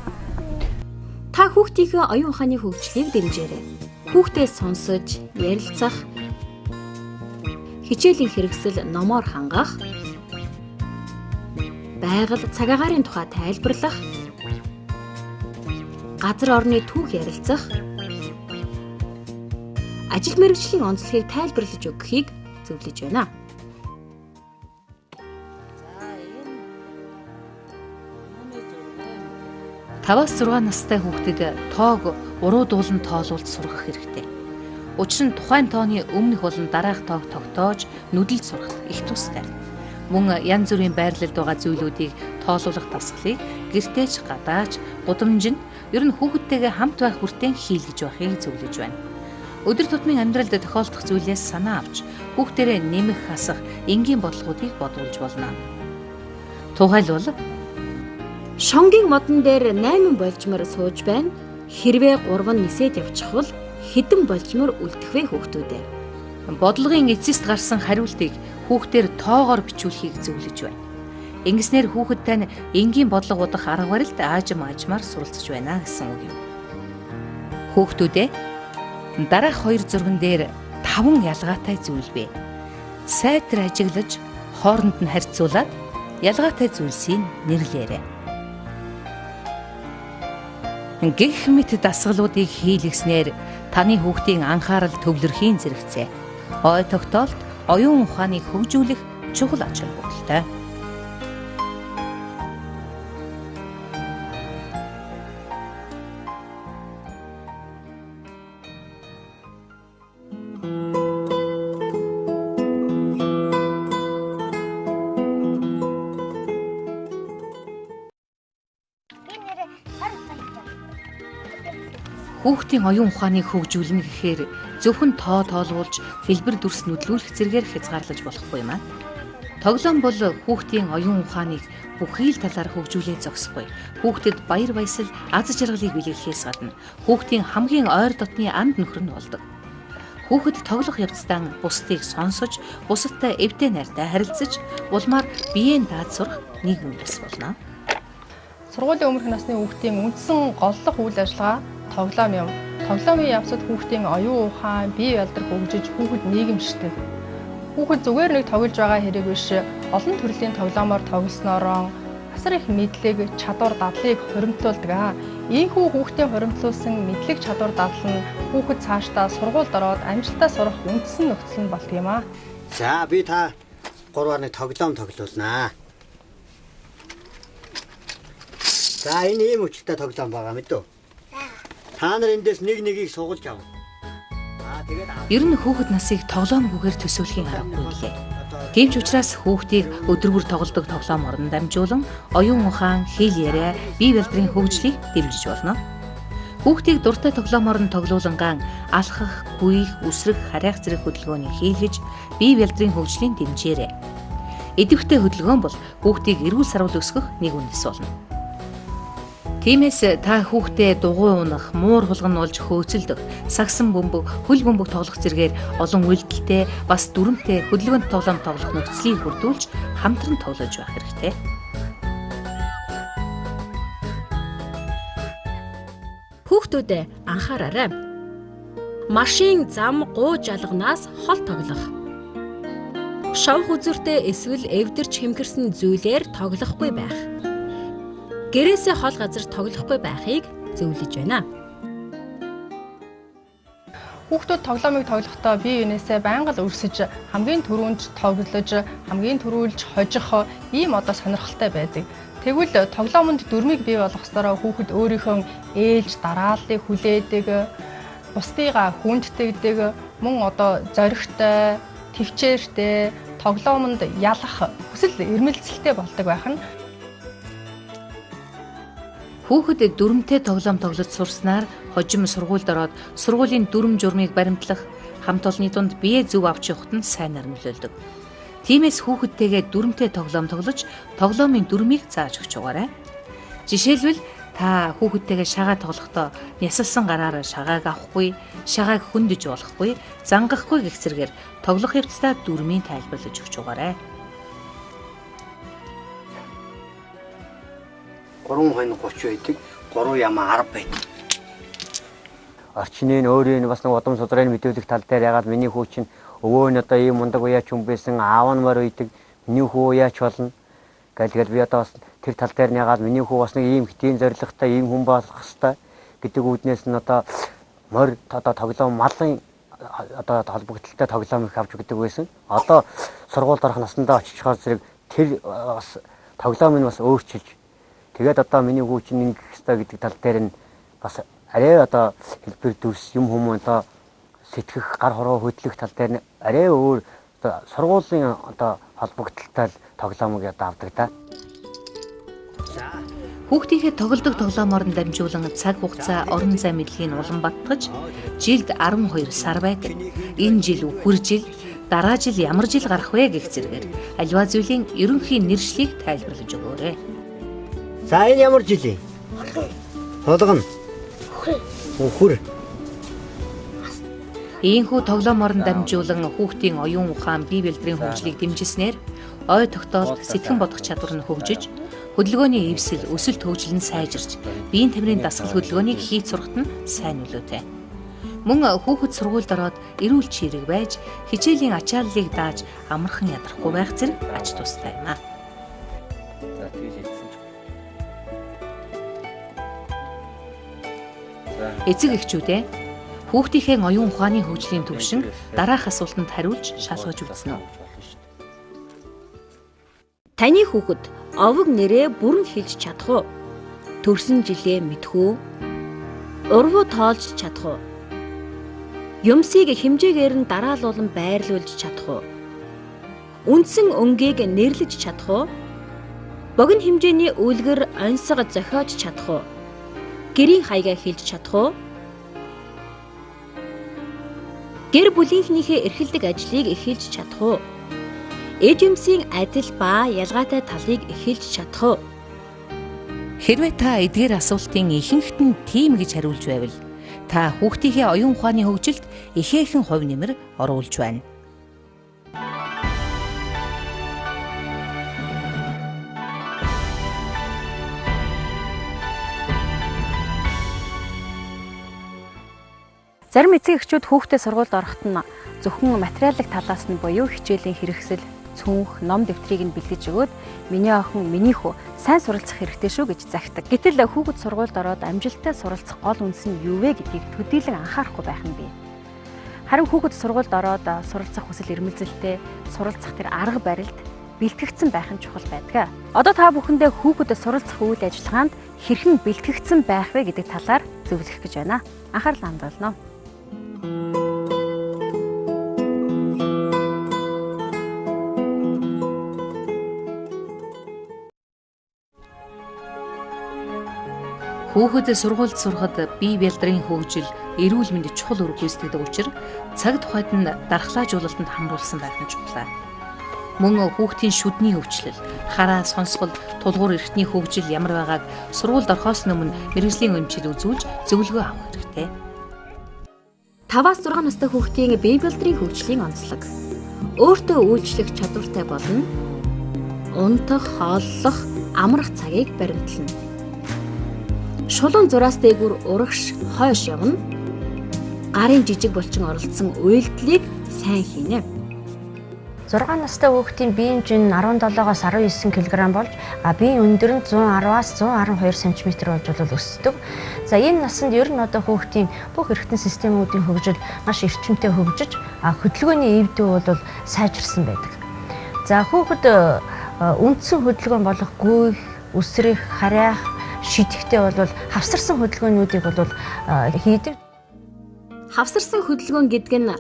Та хүүхдийнхээ оюун ухааны хөгжлийг дэмжээрэй. Хүүхдээ сонсож, ярилцах, хичээлийн хэрэгсэл номоор хангах, байгаль цаг агаарын тухай тайлбарлах, газар орны түүх ярилцах, ажил мэргэжлийн онцлогийг тайлбарлаж өгөхийг зөвлөж байна. Таваас 6 настай хүүхдэд тоог уруу дуулан тоолуулж сургах хэрэгтэй. Учир нь тухайн тооны өмнөх болон дараах тоог тогтоож нүдэлж сурах их тустай. Мөн янз бүрийн байрлалд байгаа зүйлүүдийг тоолуулах дасгалыг гэртээч гадаач гудамж нь ер нь хүүхэдтэйгээ хамт байх бүртээ хийлгэж байхыг зөвлөж байна. Өдөр тутмын амьдралд тохиолдох зүйлээс санаа авч хүүхдэрээ нэмэх хасах энгийн бодлогуудыг бодуулж болно. Тухайлбал шонгийн модон дээр 8 болжмор сууж байна. Хэрвээ 3 нь нисээд явчих бол хэдэн болжмор үлдэх вэ хүүхдүүдээ? Бодлогын эцэст гарсан хариултыг хүүхдээр тоогоор бичүүлэхийг зөвлөж байна. Ингэснээр хүүхэдтэй нь энгийн бодлого удах арга барилд аажим аажмаар суралцж байна гэсэн үг юм. Хүүхдүүдээ дараах 2 зурган дээр 5 ялгаатай зүйл бий. Сайтар ажиглаж, хооронд нь харьцуулаад ялгаатай зүйлсийг нэрлээрэй. Гэх мэт дасгалуудыг хийлгэснээр таны хүүхдийн анхаарал төвлөрхийн зэрэгцээ. Ой тогтоолт оюун ухааныг хөгжүүлэх чухал ач холбогдолтой. Хүүхдийн оюун ухааныг хөгжүүлнэ гэхээр зөвхөн тоолуулж хэлбэр дүрс нүдлүүлэх зэргээр хязгаарлаж болохгүй юм аа. Тоглоом бол хүүхдийн оюун ухааныг бүхий л талаар хөгжүүлээ зогсохгүй. Хүүхдэд баяр баясгал, аз жаргалыг биелэхээс гадна хүүхдийн хамгийн ойр дотны анд нөхөр нь болдог. Хүүхэд тоглох явцдаа бусдыг сонсож, бусадтай эвдээ найртай харилцаж, улмаар биеийн даад сурах нийгэм бис болно. Сургуулийн өмнөх насны хүүхдийн үндсэн голлох үйл ажиллагаа тоглоом юм. Тоглоомын явцад хүүхдийн оюун ухаан, бие ялдар хөгжиж, хүүхэд нийгэмшдэг. Хүүхэд зүгээр нэг тоглож байгаа хэрэг биш, олон төрлийн тоглоомоор тоглоснороо асар их мэдлэг, чадвар, дадлыг хоримтлуулдаг. Ийхүү хүүхдийн хоримтлуулсан мэдлэг, чадвар, дадал нь хүүхэд цаашдаа сургуульд ороод амжилтаа сурах үндсэн нөхцөл нь болдог юм аа. За би та 3-аар нэг тоглоом тоглуулнаа. За энэ ийм хүчтэй тоглоом байгаа мэдв. Та нар эндээс нэгийг суулж авна. Ер нь хүүхэд насыг тоглоомгүйгээр төсөөлхийн аргагүй лээ. Тийм ч учраас хүүхдийг өдөр бүр тоглодог тоглоом орон дамжуулан оюун ухаан, хэл яриа, бие баримтын хөгжлийг дэмжиж болно. Хүүхдийг дуртай тоглоомоор нь тоглуулангаан алхах, гүйх, үсрэх, харайх зэрэг хөдөлгөөнийг хийлгэж бие баримтын хөгжлийн дэмжээрэй. Идэвхтэй хөдөлгөөн бол хүүхдийг эрүүл сарвал өсгөх нэг үндэс болно. Тиймээс та хүүхдээ дугуй унах, муур хулгануулж хөөцөлдөх, сагсан бөмбөг, хөл бөмбөг тоглох зэргээр олон үйлдэлтэй, бас дүрмтэй хөдөлгөөнд тоглоом тоглох нөхцөлийг бүрдүүлж хамтран тоглож байх хэрэгтэй. Хүүхдүүдээ анхаараарай. Машин, зам, гуу жалганаас хол тоглох. Шавх үзүүртэй эсвэл эвдэрч хэмгэрсэн зүйлээр тоглохгүй байх. Гэрээсээ хол газар тоглохгүй байхыг зөвлөж байна. Хүүхдүүд тоглоомыг тоглохдоо бие биенээсээ байнга л өрсөж, хамгийн түрүүнд тоглож, хамгийн түрүүлж хожих ийм сонирхолтой байдаг. Тэгвэл тоглоомонд дүрмийг бий болгох ёстороо хүүхэд өөрийнхөө ээлж дарааллыг хүлээдэг, бусдыгаа хүндтгэдэг, мөн зоригтой, төвчээртэй, тоглоомонд ялах хүсэл эрмэлзэлтэй болдог байх нь. Хүүхэд дүрмтэй тоглоом тоглож сурснаар хожим сургуульд ороод сургуулийн дүрм журмыг баримтлах, хамт олонны дунд бие зөв авч явахад нь сайнаар нөлөөлдөг. Тиймээс хүүхэдтэйгээ дүрмтэй тоглоом тоглож, тоглоомын дүрмийг зааж өгч байгаарай. Жишээлбэл та хүүхэдтэйгээ шагаа тоглохдоо нясалсан гараараа шагааг авахгүй, шагааг хөндөж болохгүй, зангахгүй гэх зэргээр тоглох явцдаа дүрмийн тайлбарлаж өгч байгаарай. 3 хоног 30 байдаг, 3 ямаа 10 байдаг. Орчны өөрийн бас нэг удам судрын мэдүүлэх тал дээр ягаад миний хүү чинь өвөө нь ийм мундаг уяач хүн байсан, аав нь морь үйдэг, миний хүү уяач болно. Тэгэл би бас тэр тал дээр ягаад миний хүү бас нэг ийм хиtiin зоригтой ийм хүн болох хэвээр гэдэг үүднээс нь морь тоглоом малын холбогдлолтой тоглоом их авч өгдөг байсан. Одоо сургуульд орох насндаа очихоор зэрэг тэр бас тоглоом нь бас өөрчилж тэгээд миний хүү чинь ингэх ёстой гэдэг тал дээр нь бас арай хэлбэр дүрс юм хүмүүс сэтгэх гар хороо хөдлөх тал дээр нь арай өөр сургуулийн холбогдлолтой тоглоомыг авдаг та. Хүүхдийнхээ тоглодог тоглоомоор нь дамжуулан цаг хугацаа орон зай мэдлэгийг улам баттгаж, жилд 12 сар байдаг. Энэ жил үхэр жил, дараа жил ямар жил гарах вэ гэх зэргээр аливаа зүйлийн ерөнхий нэршлиг тайлбарлаж өгөөрэй. За энэ ямар жил вэ? Болгоно. Үхэр. Ийхүү тоглоомоор нь дамжуулан хүүхдийн оюун ухаан, бие бэлтрийн хөгжлийг дэмжснээр ой тогтоолт, сэтгэн бодох чадвар нь хөгжиж, хөдөлгөөний эвсэл, өсөлт хөгжил нь сайжирч, биеийн тамирын дасгал хөдөлгөөнийг хийж сурахад нь сайн нөлөөтэй. Мөн хүүхэд сургуульд ороод эрүүл чирэг байж, хичээлийн ачааллыг дааж амархан ядрахгүй байх зэрэг ач тустай юм аа. Эцэг эхчүүдээ хүүхдийнхээ оюун ухааны хөгжлийн төвшин дараах асуултанд хариулж шалгаж үзнэ үү? Таны хүүхэд овог нэрээ бүрэн хэлж чадах уу? Төрсөн жилээ мэдэх үү? Урвуу тоолж чадах уу? Юмсыг хэмжээгээр нь дараалуулан байрлуулж чадах уу? Үндсэн өнгийг нэрлэж чадах уу? Богино хэмжээний үлгэр онцгой зохиож чадах уу? Гэрийн хаягаа хэлж чадах уу? Гэр бүлийнхнийхээ эрхэлдэг ажлыг эхэлж чадах уу? Эд юмсийн адил ба ялгаатай талыг эхэлж чадах уу? Хэрвээ та эдгээр асуултын ихэнхт нь тийм гэж хариулж байвал та хүүхдийнхээ оюун ухааны хөгжилд ихээхэн хувь нэмэр оруулж байна. Зарим эцэг эхчүүд хүүхдээ сургуульд ороход нь зөвхөн материалын талаас нь буюу хичээлийн хэрэгсэл, цүнх, ном дэвтрийг нь бэлдэж өгөөд миний охин, миний хүү сайн суралцах хэрэгтэй шүү гэж захидаг. Гэтэл хүүхэд сургуульд ороод амжилттай суралцах гол үндэс нь юу вэ гэдгийг төдийлөн анхаарахгүй байх нь бий. Харин хүүхэд сургуульд ороод суралцах хүсэл эрмэлзэлтэй суралцах тэр арга барилд бэлтгэгдсэн байх нь чухал байдаг. Одоо та бүхэндээ хүүхэд суралцах үйл ажиллагаанд хэрхэн бэлтгэгдсэн байх вэ гэдэг талаар зөвлөх гэж байна. Анхаарал хандуулна. Хүүхэд сургуульд сурахад бие бэлдрийн хөгжил, эрүүл мэндэд чухал үүрэг гүйцэтгэдэг учраас цаг тухайд нь дархлаажуулалтанд хамруулсан байх нь чухал. Мөн хүүхдийн шүдний хөгжил, хараа, сонсгол, тулгуур эрхтний хөгжил ямар байгааг сургуульд орохоос өмнө мэргэжлийн эмчид үзүүлж зөвлөгөө авах хэрэгтэй. 5-6 настай хүүхдийн бие бэлдрийн хөгжлийн онцлог. Өөртөө үйлчлэх чадвартай болно. Унтах, хооллох, амрах цагийг баримтлана. Шулуун зураас дээгүүр урагш хойш явна. Гарын жижиг булчин оролцсон үйлдэлийг сайн хийнэ. 6 настай хүүхдийн биеийн жин 17-оос 19 кг болж биеийн өндөр нь 110-аас 112 см болж өсдөг. За энэ насанд ер нь одоо хүүхдийн бүх эргэтэн системүүдийн хөгжил маш эрчимтэй хөгжиж хөдөлгөөний эвдүү бол сайжирсан байдаг. За хүүхэд үндсэн хөдөлгөөн болох гүйх, үсрэх, харайх, шидэхтэй бол хавсарсан хөдөлгөөнүүдийг бол хийдэг. Хавсарсан хөдөлгөөн гэдэг нь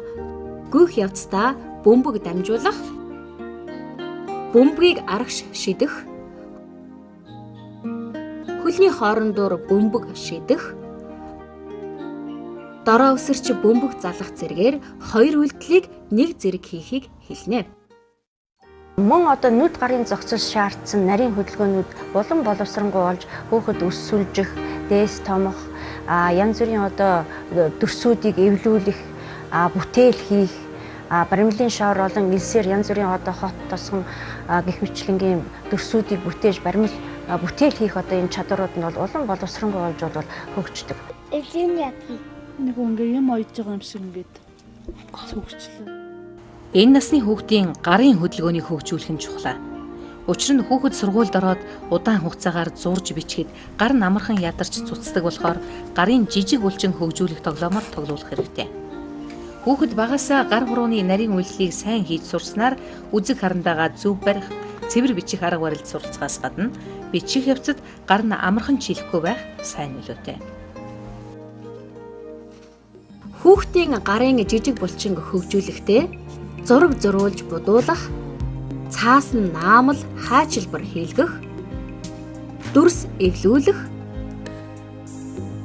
гүйх явцдаа бөмбөг дамжуулах, бөмбөгийг арагш шидэх, хөлний хоорондоор бөмбөг шидэх, дороо өсөрч бөмбөг залах зэргээр хоёр үйлдэлийг нэг зэрэг хийхийг хэлнэ. Мөн одоо нүд гарын зохицол шаардсан нарийн хөдөлгөөнүүд улам боловсронгуй болж хүүхэд өс сүлжих, дээс томох, янз бүрийн одоо төрсүүдийг эвлүүлэх, бүтээл хийх, баримлын шавар болон элсээр янз бүрийн одоо хот тосгон гэх мэтлэнгийн төрсүүдийг бүтээж бүтээл хийх одоо энэ чадварууд нь бол улам боловсронгуй болж бол хөгждөг. Элийн яг нэг ингээ юм ойж байгаа юм шиг ингээд цогцлоо. Энэ насны хүүхдийн гарын хөдөлгөөнийг хөгжүүлэх нь чухал. Учир нь хүүхэд сургуульд ороод удаан хугацаагаар зурж бичгээд гар нь амархан ядарч цуцдаг болохоор гарын жижиг булчин хөгжүүлэх тоглоомор тоглох хэрэгтэй. Хүүхэд багасаа гар хурууны нарийн үйлдэлийг сайн хийж сурснаар үзэг харандаага зөв барих, цэвэр бичих арга барилд суралцахаас гадна бичих явцад гар нь амархан чилэхгүй байх сайн нөлөөтэй. Хүүхдийн гарын жижиг булчин хөгжүүлэхдээ зураг зурулж будуулах, цаас нь наамал хайчилбар хийлгэх, дүрс эвлүүлэх,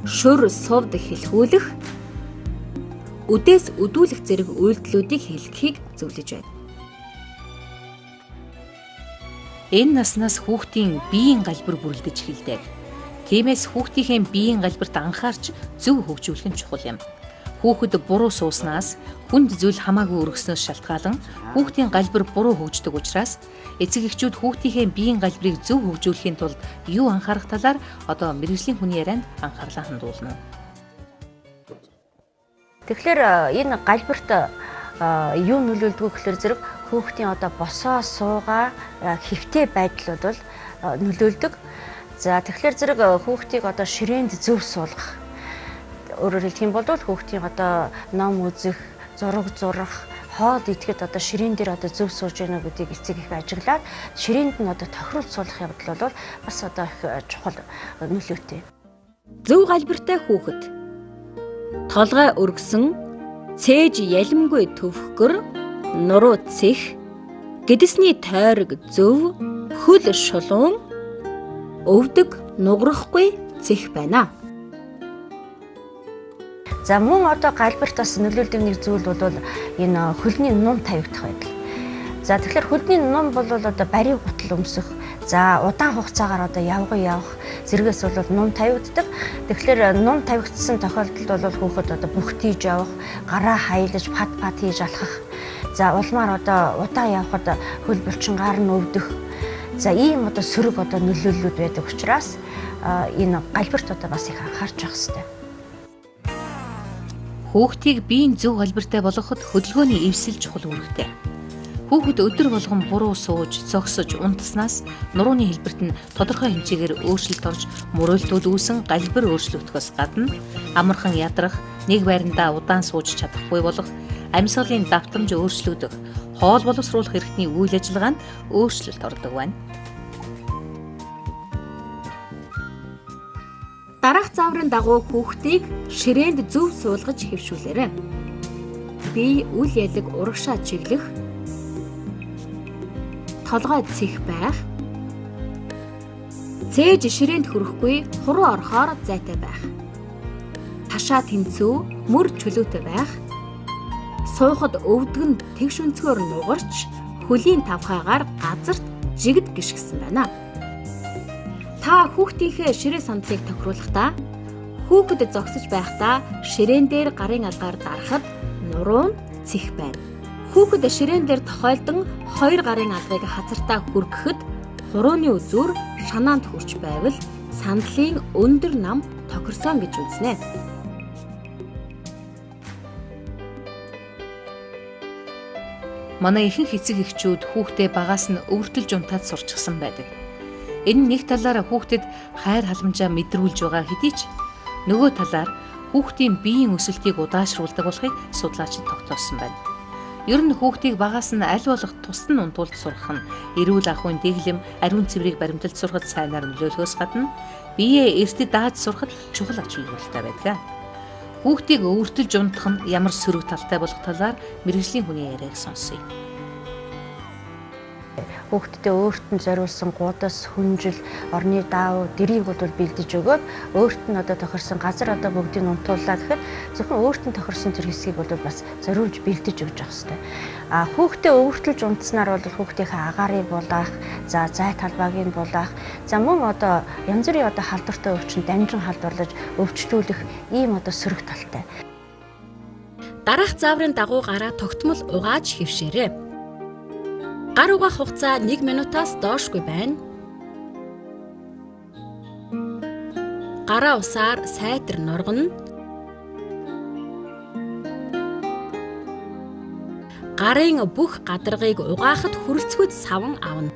шүр сувд хэлхүүлэх, үдээс өдүүлэх зэрэг үйлдэлүүдийг хийлгэхийг зөвлөж байна. Энэ наснаас хүүхдийн биеийн галбир бүрлдэж эхэлдэг. Тиймээс хүүхдийнхээ биеийн галбирт анхаарч зөв хөгжүүлэх нь чухал юм. Хүүхэд буруу сууснаас хүнд зүйл хамаагүй өргөснөөс шалтгаалan хүүхдийн галбир буруу хөгждөг учраас эцэг эхчүүд хүүхдийнхээ биеийн галбирыг зөв хөгжүүлэхийн тулд юу анхаарах талаар одоо мэргэжлийн хүний ярианд анхаарлаа хандуулна. Тэгэхээр энэ галбирт юу нөлөөлдөг гэхээр зэрэг хүүхдийн одоо босоо суугаа хэвтэй байдал бол нөлөөлдөг. За тэгэхээр зэрэг хүүхдийг одоо ширээнд зөв суулгах. Өөрөөр хэлэх юм бол хүүхдийн одоо ном үзэх, зураг зурах, хоол идэхэд одоо ширээн дээр одоо зөв сууж яана гэдгийг эцэг их ажиглаад ширээнд нь одоо тохируулж суулгах явдал бол бас одоо их чухал нөлөөтэй. Зөв галбиртай хүүхэд. Толгой өргөсөн, цээж ялимгүй төвхгөр, нуруу цэх, гэдэсний тойрог зөв, хөл шулуун, өвдөг нуграхгүй цэх байна. За мөн одоо галбирт бас нөлөөлдөг нэг зүйл бол энэ хөлний нум тавигдах байдал. За тэгэхээр хөлний нум бол одоо барийн гутал өмсөх, за удаан хугацаагаар одоо явах зэрэгээс бол нум тавигддаг. Тэгэхээр нум тавигдсан тохиолдолд бол хүүхэд одоо бүгд хийж явах, гараа хаялж пат хийж алхах. За улмаар одоо удаан явхад хөл булчингаар нь өвдөх. За ийм одоо сөрөг одоо нөлөөллүүд байдаг учраас энэ галбирт одоо бас их анхаарч явах хэрэгтэй. Хүүхдийг биеийн зөв галбиртай болгоход хөдөлгөөний эвсэл чухал үүрэгтэй. Хүүхэд өдөр болгон буруу сууж, зогсож, унтснаас нурууны хэлбэрт нь тодорхой хэмжээгээр өөрчлөлт орж, мөрөөлтүүд үүсэн галбир өөрчлөгдөхөөс гадна амархан ядрах, нэг байрандаа удаан сууж чадахгүй болох, амьсгалын давтамж өөрчлөгдөх, хоол боловсруулах эрхтний үйл ажиллагаанд өөрчлөлт ордог байна. Дараах зааврын дагуу хүүхдийг ширээнд зөв суулгаж хэвшүүлээрэй. Бие үл ялэг урагшаа чиглэх, толгой цэх байх, цээж ширээнд хүрэхгүй хуруу орохоор зайтай байх, ташаа тэнцүү, мөр чөлөөтэй байх, суухад өвдгөн тэгш өнцгөр нугарч, хөлийн тавхаагаар газарт жигд гიშгсэн байна. Та хүүхдийнхээ ширээ сандлыг тохируулахдаа хүүхэд зогсож байхдаа ширээн дээр гарын алгаар дарахад нуруу нь цэх байна. Хүүхэд ширээн дээр тохиолдсон 2 гарын алгыг хазартаа хүргэхэд хурууны үзүүр шанаанд хүрч байвал сандлын өндөр нам тохирсон гэж үзнэ. Манай ихэнх эцэг эхчүүд хүүхдээ багаас нь өвөртөлж унтаад сурчсан байдаг. Энэ нэг талаараа хүүхдэд хайр халамжаа мэдрүүлж байгаа хэдий ч нөгөө талаар хүүхдийн биеийн өсөлтийг удаашруулдаг болохыг судлаачид тогтоосон байна. Ер нь хүүхдийг багаас нь аль болох тусад нь унтуулж сургах нь эрүүл ахуйн дэглэм, ариун цэврийг баримталж сурахад сайнаар нөлөөлөхөөс гадна биеэ эртэд дааж сурахад чухал ач холбогдолтой байдаг. Хүүхдийг өвөртөлж унтах нь ямар сөрөг талтай болох талаар мэргэжлийн хүний яриаг сонсъё. Хүүхдэд өөрт нь зориулсан гудас, хүнжил, орны даав, дэрийг бол бэлдэж өгөөд өөрт нь одоо тохирсон газар одоо бүгдийг унтууллаа гэхэд зөвхөн өөрт нь тохирсон тэр хэсгийг бол бас зориулж бэлдэж өгч явах хэрэгтэй. Хүүхдээ өвөртөлж унтснаар бол хүүхдийнхээ агаарыг булаах, за зай талбайг нь булаах, за мөн одоо янз бүрийн одоо халдвартай өвчин дамжин халдварлаж өвчлүүлэх ийм одоо сөрөг талтай. Дараах зааврын дагуу гараа тогтмол угааж хэвшээрэй. Гар угаах хугацаа 1 минутаас доошгүй байна. Гараа усаар сайтар нургана. Гарын бүх гадаргыг угаахад хүрэлцгүйд саван авна.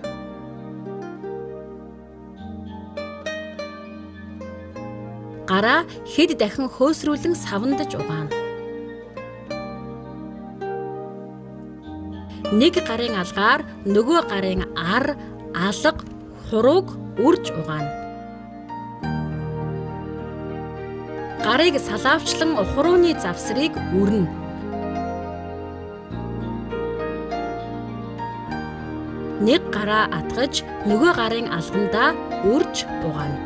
Гараа хэд дахин хөөсрүүлэн савандаж угаана. Нэг гарын алгаар нөгөө гарын ар, алга, хурууг үрж угаана. Гарыг салаавчлан хурууны завсрыг үрнэ. Нэг гараа атгаж нөгөө гарын алгандаа үрж угаана.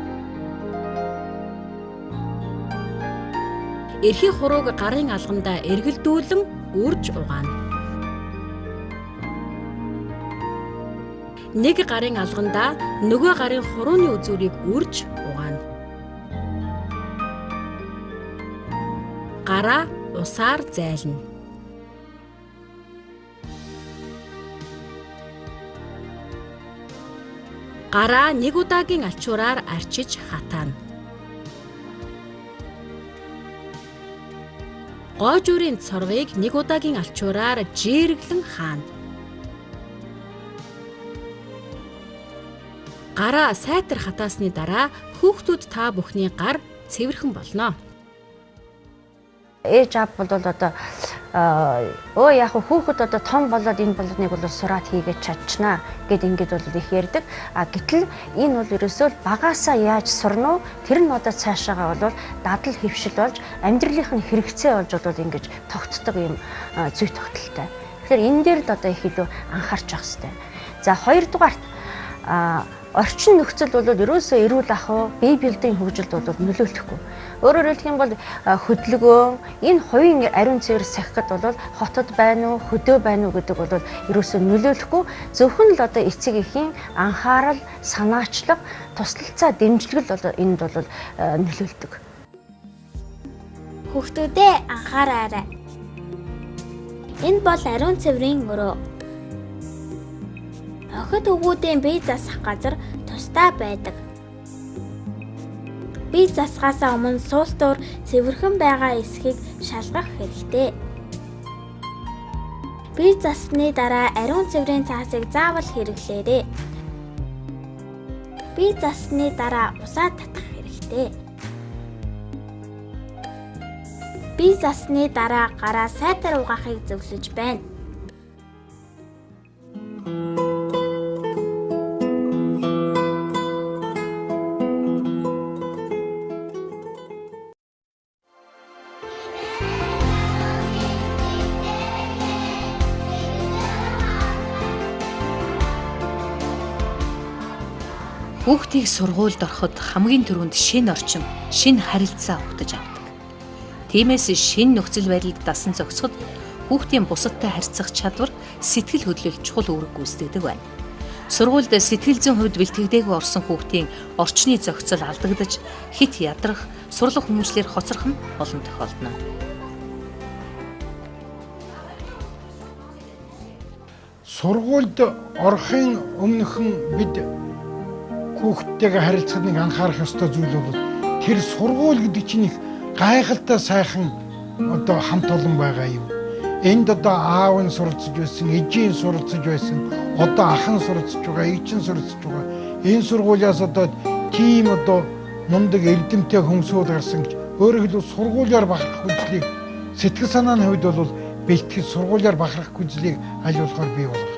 Эрхий хурууг гарын алгандаа эргэлдүүлэн үрж угаана. Нэг гарын алгандаа нөгөө гарын хурууны үзүүрийг үрж угаана. Гараа усаар зайлна. Гараа нэг удаагийн алчуураар арчиж хатаана. Гоожүүрийн цоргыг нэг удаагийн алчуураар жирэглэн хаана. Гараа сайтар хатаасны дараа хүүхдүүд та бүхний гар цэвэрхэн болно. Ээж аав бол одоо яг хүүхэд одоо том болоод энэ болгоныг бол сураад хийгээд чадчихна гэд ингэж бол их ярьдаг. Гэтэл энэ бол ерөөсөө багаасаа яаж сурна уу? Тэр нь одоо цаашаагаа бол дадал хөвшил болж амьдралынх нь хэрэгцээ болж бол ингэж тогтдог юм зүй тогтолтой. Тэгэхээр энэ дээр л одоо их илүү анхаарч явах хэрэгтэй. За хоёрдугаарт орчин нөхцөл бол ерөөсөө эрүүл ахуй, бие биедийн хөгжилд бол нөлөөлөхгүй. Өөрөөр хэлэх юм бол хөдөлгөөн, энэ хувийн ариун цэвэр сахихад бол хотод байна уу, хөдөө байна уу гэдэг бол ерөөсөө нөлөөлөхгүй. Зөвхөн л одоо эцэг эхийн анхаарал, санаачлаг, туслалцаа дэмжлэгэл бол энд бол нөлөөлдөг. Хүүхдүүдээ анхаараарай. Энэ бол ариун цэврийн өрөө. Охид өвгүүдийн бие засах газар тусдаа байдаг. Бие засахаасаа өмнө суултуур цэвэрхэн байгаа эсхийг шалгах хэрэгтэй. Бие зассны дараа ариун цэврийн цаасыг заавал хэрэглээрэй. Бие зассны дараа усаа татах хэрэгтэй. Бие зассны дараа гараа сайтар угаахыг зөвлөж байна. Хүүхдийг сургуульд ороход хамгийн түрүүнд шинэ орчим, шинэ харилцаа өгдөж авдаг. Тиймээс шинэ нөхцөл байдалд дасан зохицоход хүүхдийн бусадтай харьцах чадвар сэтгэл хөдлөлт чухал үүрэг гүйцэтгэдэг байна. Сургуульд сэтгэл зүйн хувьд бэлтгэдэггүй орсон хүүхдийн орчны зохицол алдагдаж, хит ядрах, сурлах хүмүүжлэр хоцрох нь олон тохиолдно. Сургуульд орохын өмнөхөн бид хүүхдтэйгээ харилцахад нэг анхаарах ёстой зүйл бол тэр сургууль гэдэг чинь их гайхалтай сайхан одоо хамт олон байгаа юм. Энд одоо аав нь суралцж байсан, ээжийн суралцж байсан, одоо ах нь суралцж байгаа, ээж нь суралцж байгаа. Энэ сургуулиас одоо тийм одоо мундаг эрдэмтэй хүмүүсүүд гарсан гэж өөрөөр хэлбэл сургуулиар бахархах хүслийг сэтгэл санааны хувьд бол бэлтгэж сургуулиар бахархах хүслийг аль болохоор бий болгох.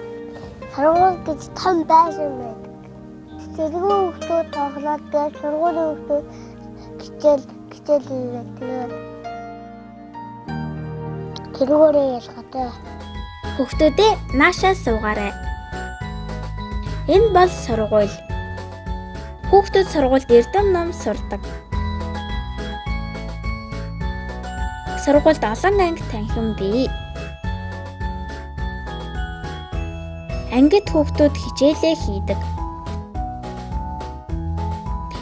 Сургууль гэж том байсан байдаг. Зэрэгэн хүүхдүүд тоглоод байж сургуулийн хүүхдүүд хичээл хийгээд тэрүүгээрээ ялгаатай. Хүүхдүүдээ наашаа суугаарай. Энэ бол сургууль. Хүүхдүүд сургуульд эрдэм ном сурдаг. Сургуульд олон анги танхим бий. Ангид хүүхдүүд хичээлээ хийдэг.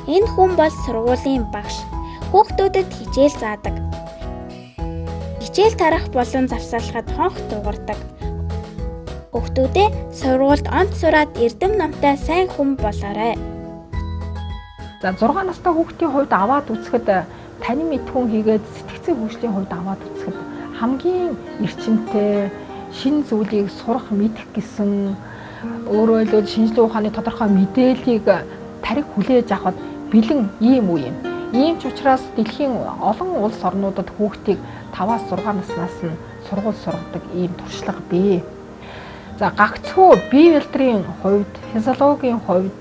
Энэ хүн бол сургуулийн багш. Хүүхдүүдэд хичээл заадаг. Хичээл тарах болон завсарлахад хонх дуурдаг. Хүүхдүүдээ сургуульд онц сураад эрдэм номтой сайн хүн болоорой. За 6 настай хүүхдийн хувьд аваад үзэхэд танин мэдхүн хийгээд сэтгцэн хөгжлийн хувьд аваад үзэхэд хамгийн эрчимтэй шинэ зүйлийг сурах мэдэх гэсэн өөрөөр хэлбэл шинжлэх ухааны тодорхой мэдээллийг тариг хүлээж авахд бэлэн ийм үе юм. Ийм ч учраас дэлхийн олон улс орнуудад хүүхдийг 5-6 наснаас нь сургууль сургадаг ийм туршлага бий. За гагцхүү бие бэлтрийн хувьд, физиологийн хувьд,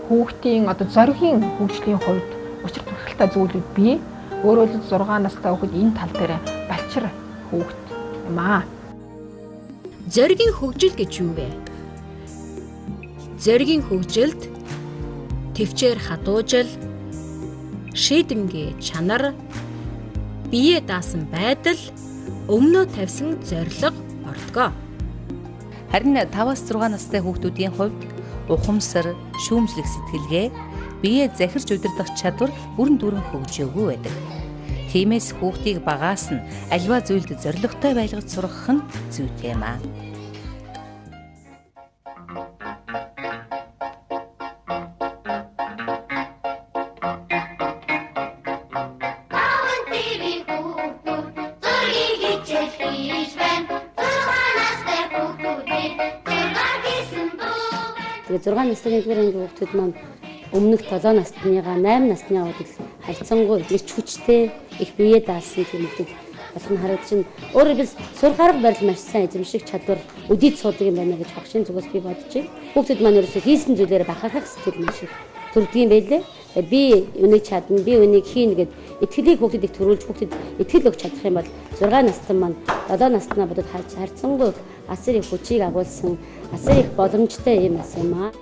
хүүхдийн одоо зоригийн хөгжлийн хувьд учир төрхөлтэй зүйлүүд бий. Өөрөөр хэлбэл 6 настай хүүхэд энэ тал дээр балчир хүүхэд юм аа. Зоригийн хөгжил гэж юу вэ? Зоригийн хөгжилд төвчээр хадуужил, шийдэмгий чанар, бие даасан байдал, өмнөө тавьсан зорилго ордог. Харин 5-6 настай хүүхдүүдийн хувьд ухамсар, шүүмжлэх сэтгэлгээ, бие захирч удирдах чадвар бүрэн дүүрэн хөгжөөгүй байдаг. Тиймээс хүүхдийг багаас нь аливаа зүйлд зорилготой байлгаж сургах нь зүйтэй юм аа. Тэгээ 6 насны нэгдүгээр анги хүүхдүүд маань өмнөх 7 насныгаа 8 насныгаа харьцангуй их хүчтэй, их бие даасан тийм болох нь харагдчихна. Өөрөөр хэлбэл сурах арга барил маш сайн эзэмших чадвар өдийд суудаг юм байна гэж багшийн зүгээс би бодож байна. Хүүхдүүд маань ерөөсөө хийсэн зүйлээр бахархах сэтгэл маш их төрдөг юм байлээ. Би үнийг чадна, би үнийг хийнэ гэд итгэлийг хүүхдэд их төрүүлж хүүхдэд итгэл өгч чадах юм бол 6 настан маань 7 наснаа бодод харьцангуй асар их хүчийг агуулсан, асар их боломжтой юм аа.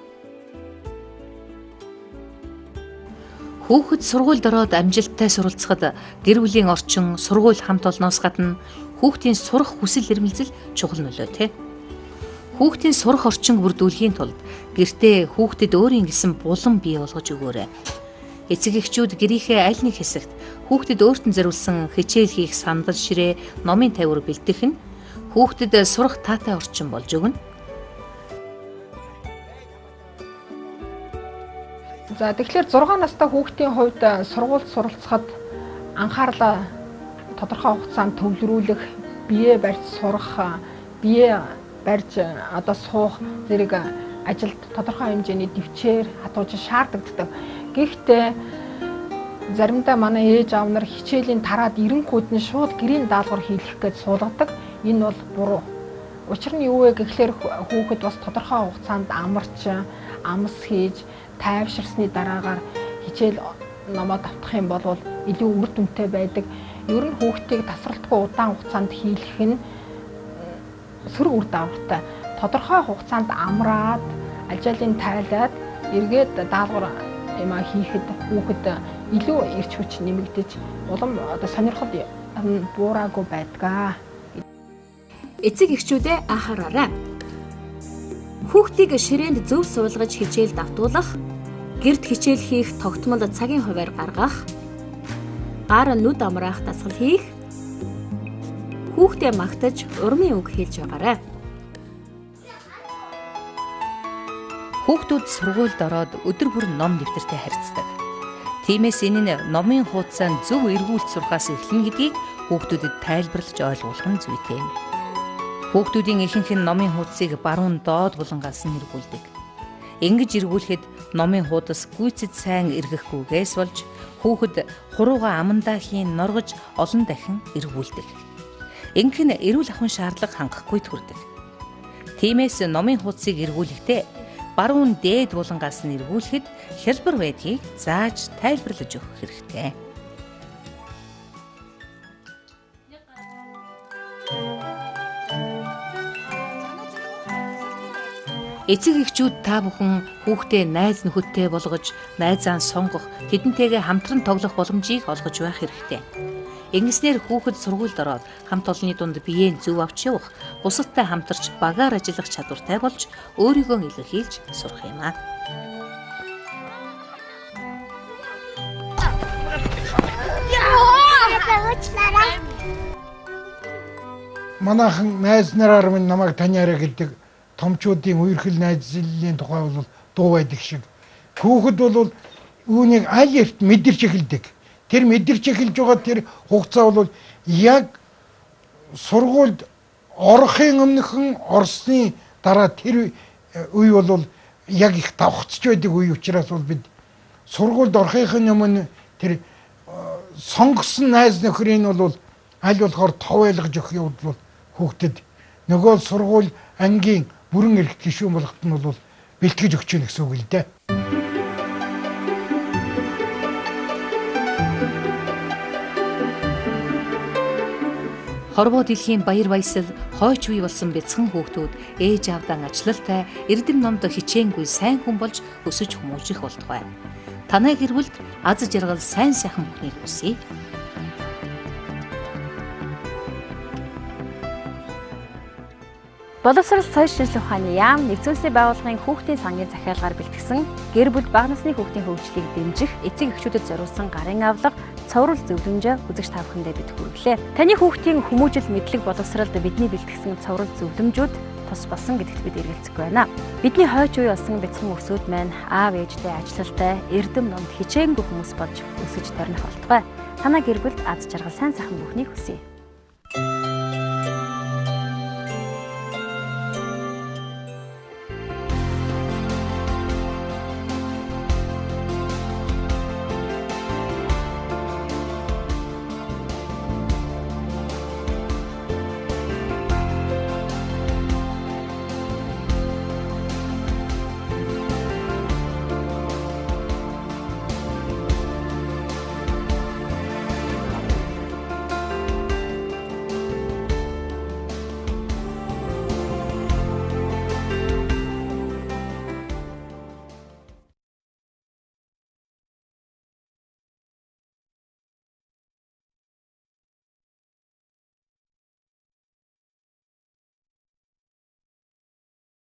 Хүүхэд сургуульд ороод амжилттай суралцахад гэр бүлийн орчин, сургууль хамт олноос гадна хүүхдийн сурах хүсэл эрмэлзэл чухал нөлөөтэй. Хүүхдийн сурах орчин бүрдүүлэхийн тулд гэртээ хүүхдэд өөрийн гэсэн булан бий болгож өгөөрэй. Эцэг эхчүүд гэрийнхээ аль нэг хэсэгт хүүхдэд өөртөө зориулсан хичээл хийх сандал ширээ, номын тавир бэлдэх нь хүүхдэд сурах таатай орчин болж өгнө. За тэгэхээр 6 настай хүүхдийн хувьд сургуульд суралцахад анхаарлаа тодорхой хугацаанд төвлөрүүлэх, бие барьж сурах, бие барьж суух зэрэг ажилд тодорхой хэмжээний төвчээр хатууж шаарддаг. Гэхдээ заримдаа манай ээж аав нар хичээлийн тараад эренгүүд нь шууд гэрийн даалгавар хийлгэх гэж суулгадаг. Энэ бол буруу. Учир нь юу вэ гэхлээр хүүхэд бас тодорхой хугацаанд амарч, амс хийж тайвширсны дараагаар хичээл номоо давтах юм бол илүү үр дүнтэй байдаг. Ер нь хүүхдийг тасралтгүй удаан хугацаанд хийлгэх нь сөрөг үр дагавартай. Тодорхой хугацаанд амраад, ажлын тайлаад эргээд даалгавар хийхэд хүүхэд илүү эрч хүч нэмэгдэж улам сонирхол буураагүй байдаг. Эцэг эхчүүдээ анхаараарай. Хүүхдийг ширээнд зөв суулгаж хичээл давтуулах, гэрд хичээл хийх тогтмол цагийн хуваар гаргах, гар нүд амраах дасгал хийх, хүүхдээ магтаж урмын үг хэлж байгаарай. Хүүхдүүд сургуульд ороод өдөр бүр ном дэвтэртэй харьцдаг. Тиймээс энэ нь номын хуудасаа зөв эргүүлж сурахаас эхэлнэ гэдгийг хүүхдүүдэд тайлбарлаж ойлгуулах нь зүйтэй юм. Хүүхдүүдийн ихэнх нь номын хуудсыг баруун доод булангаас нь эргүүлдэг. Ингэж эргүүлэхэд номын хуудас гүйцэд сайн эргэхгүйгээс болж хүүхэд хурууга амандаа хийн норгож олон дахин эргүүлдэг. Ингэх нь эрүүл ахуйн шаардлага хангахгүй төрдөг. Тиймээс номын хуудсыг эргүүлэхдээ баруун дээд булангаас нь эргүүлэхэд хялбар байдгийг зааж тайлбарлаж өгөх хэрэгтэй. Эцэг эхчүүд та бүхэн хүүхдээ найз нөхөдтэй болгож, найзаа сонгох, тэдэнтэйгээ хамтран тоглох боломжийг олгож байх хэрэгтэй. Ингэснээр хүүхэд сургуульд ороод хамт олонны дунд биеэ зөв авч явах, бусадтай хамтарч багаар ажиллах чадвартай болж өөрийгөө илэрхийлж сурах юм аа. Манайхан найз нараар минь намайг таниараа гэдэг томчуудын үерхэл найзлалын тухай бол дуу байдаг шиг. Хүүхэд бол үүнийг аль эрт мэдэрч эхэлдэг. Тэр мэдэрч эхэлж байгаа тэр хугацаа бол яг сургуульд орохын өмнөхөн орсны дараа тэр үе бол яг их давхцж байдаг үе учраас бол бид сургуульд орохын өмнө тэр сонгосон найз нөхрийн бол аль болохоор тов ойлгож өгөх юм бол хүүхдэд нөгөө сургууль ангийн бүрэн эрхт гишүүн болгоход нь бол бэлтгэж өгч гэнэ гэсэн үг л дээ. Хорвоо дэлхийн баяр баясал хойч үе болсон бяцхан хүүхдүүд ээж аавдан ачлалтай эрдэм номд хичээнгүй сайн хүн болж өсөж хүмүүжих болтугай. Танай гэр бүлд аз жаргал сайн сайхан бүхнийг хүсье. Боловсрол соёл шинжилгээ ухааны яам нэгдсэн улсын байгууллагын хүүхдийн сангийн захиалгаар бэлтгэсэн гэр бүл бага насны хүүхдийн хөгжлийг дэмжих эцэг эхчүүдэд зориулсан гарын авлага цовруул зөвлөмжөө үзэгч та бүхэндээ бид хүргэлээ. Таны хүүхдийн хүмүүжил мэдлэг боловсролд бидний бэлтгэсэн цовруул зөвлөмжүүд тус болсон гэдэгт бид эргэлзэхгүй байна. Бидний хойч үе болсон бяцхан өсвүүд маань аав ээжтэй ажилтнтай эрдэм номд хичээнгүй хүмүүс болж өсөж тарних болтугай. Танай гэр бүлд аз жаргал сайн сайхан бүхнийг хүсье.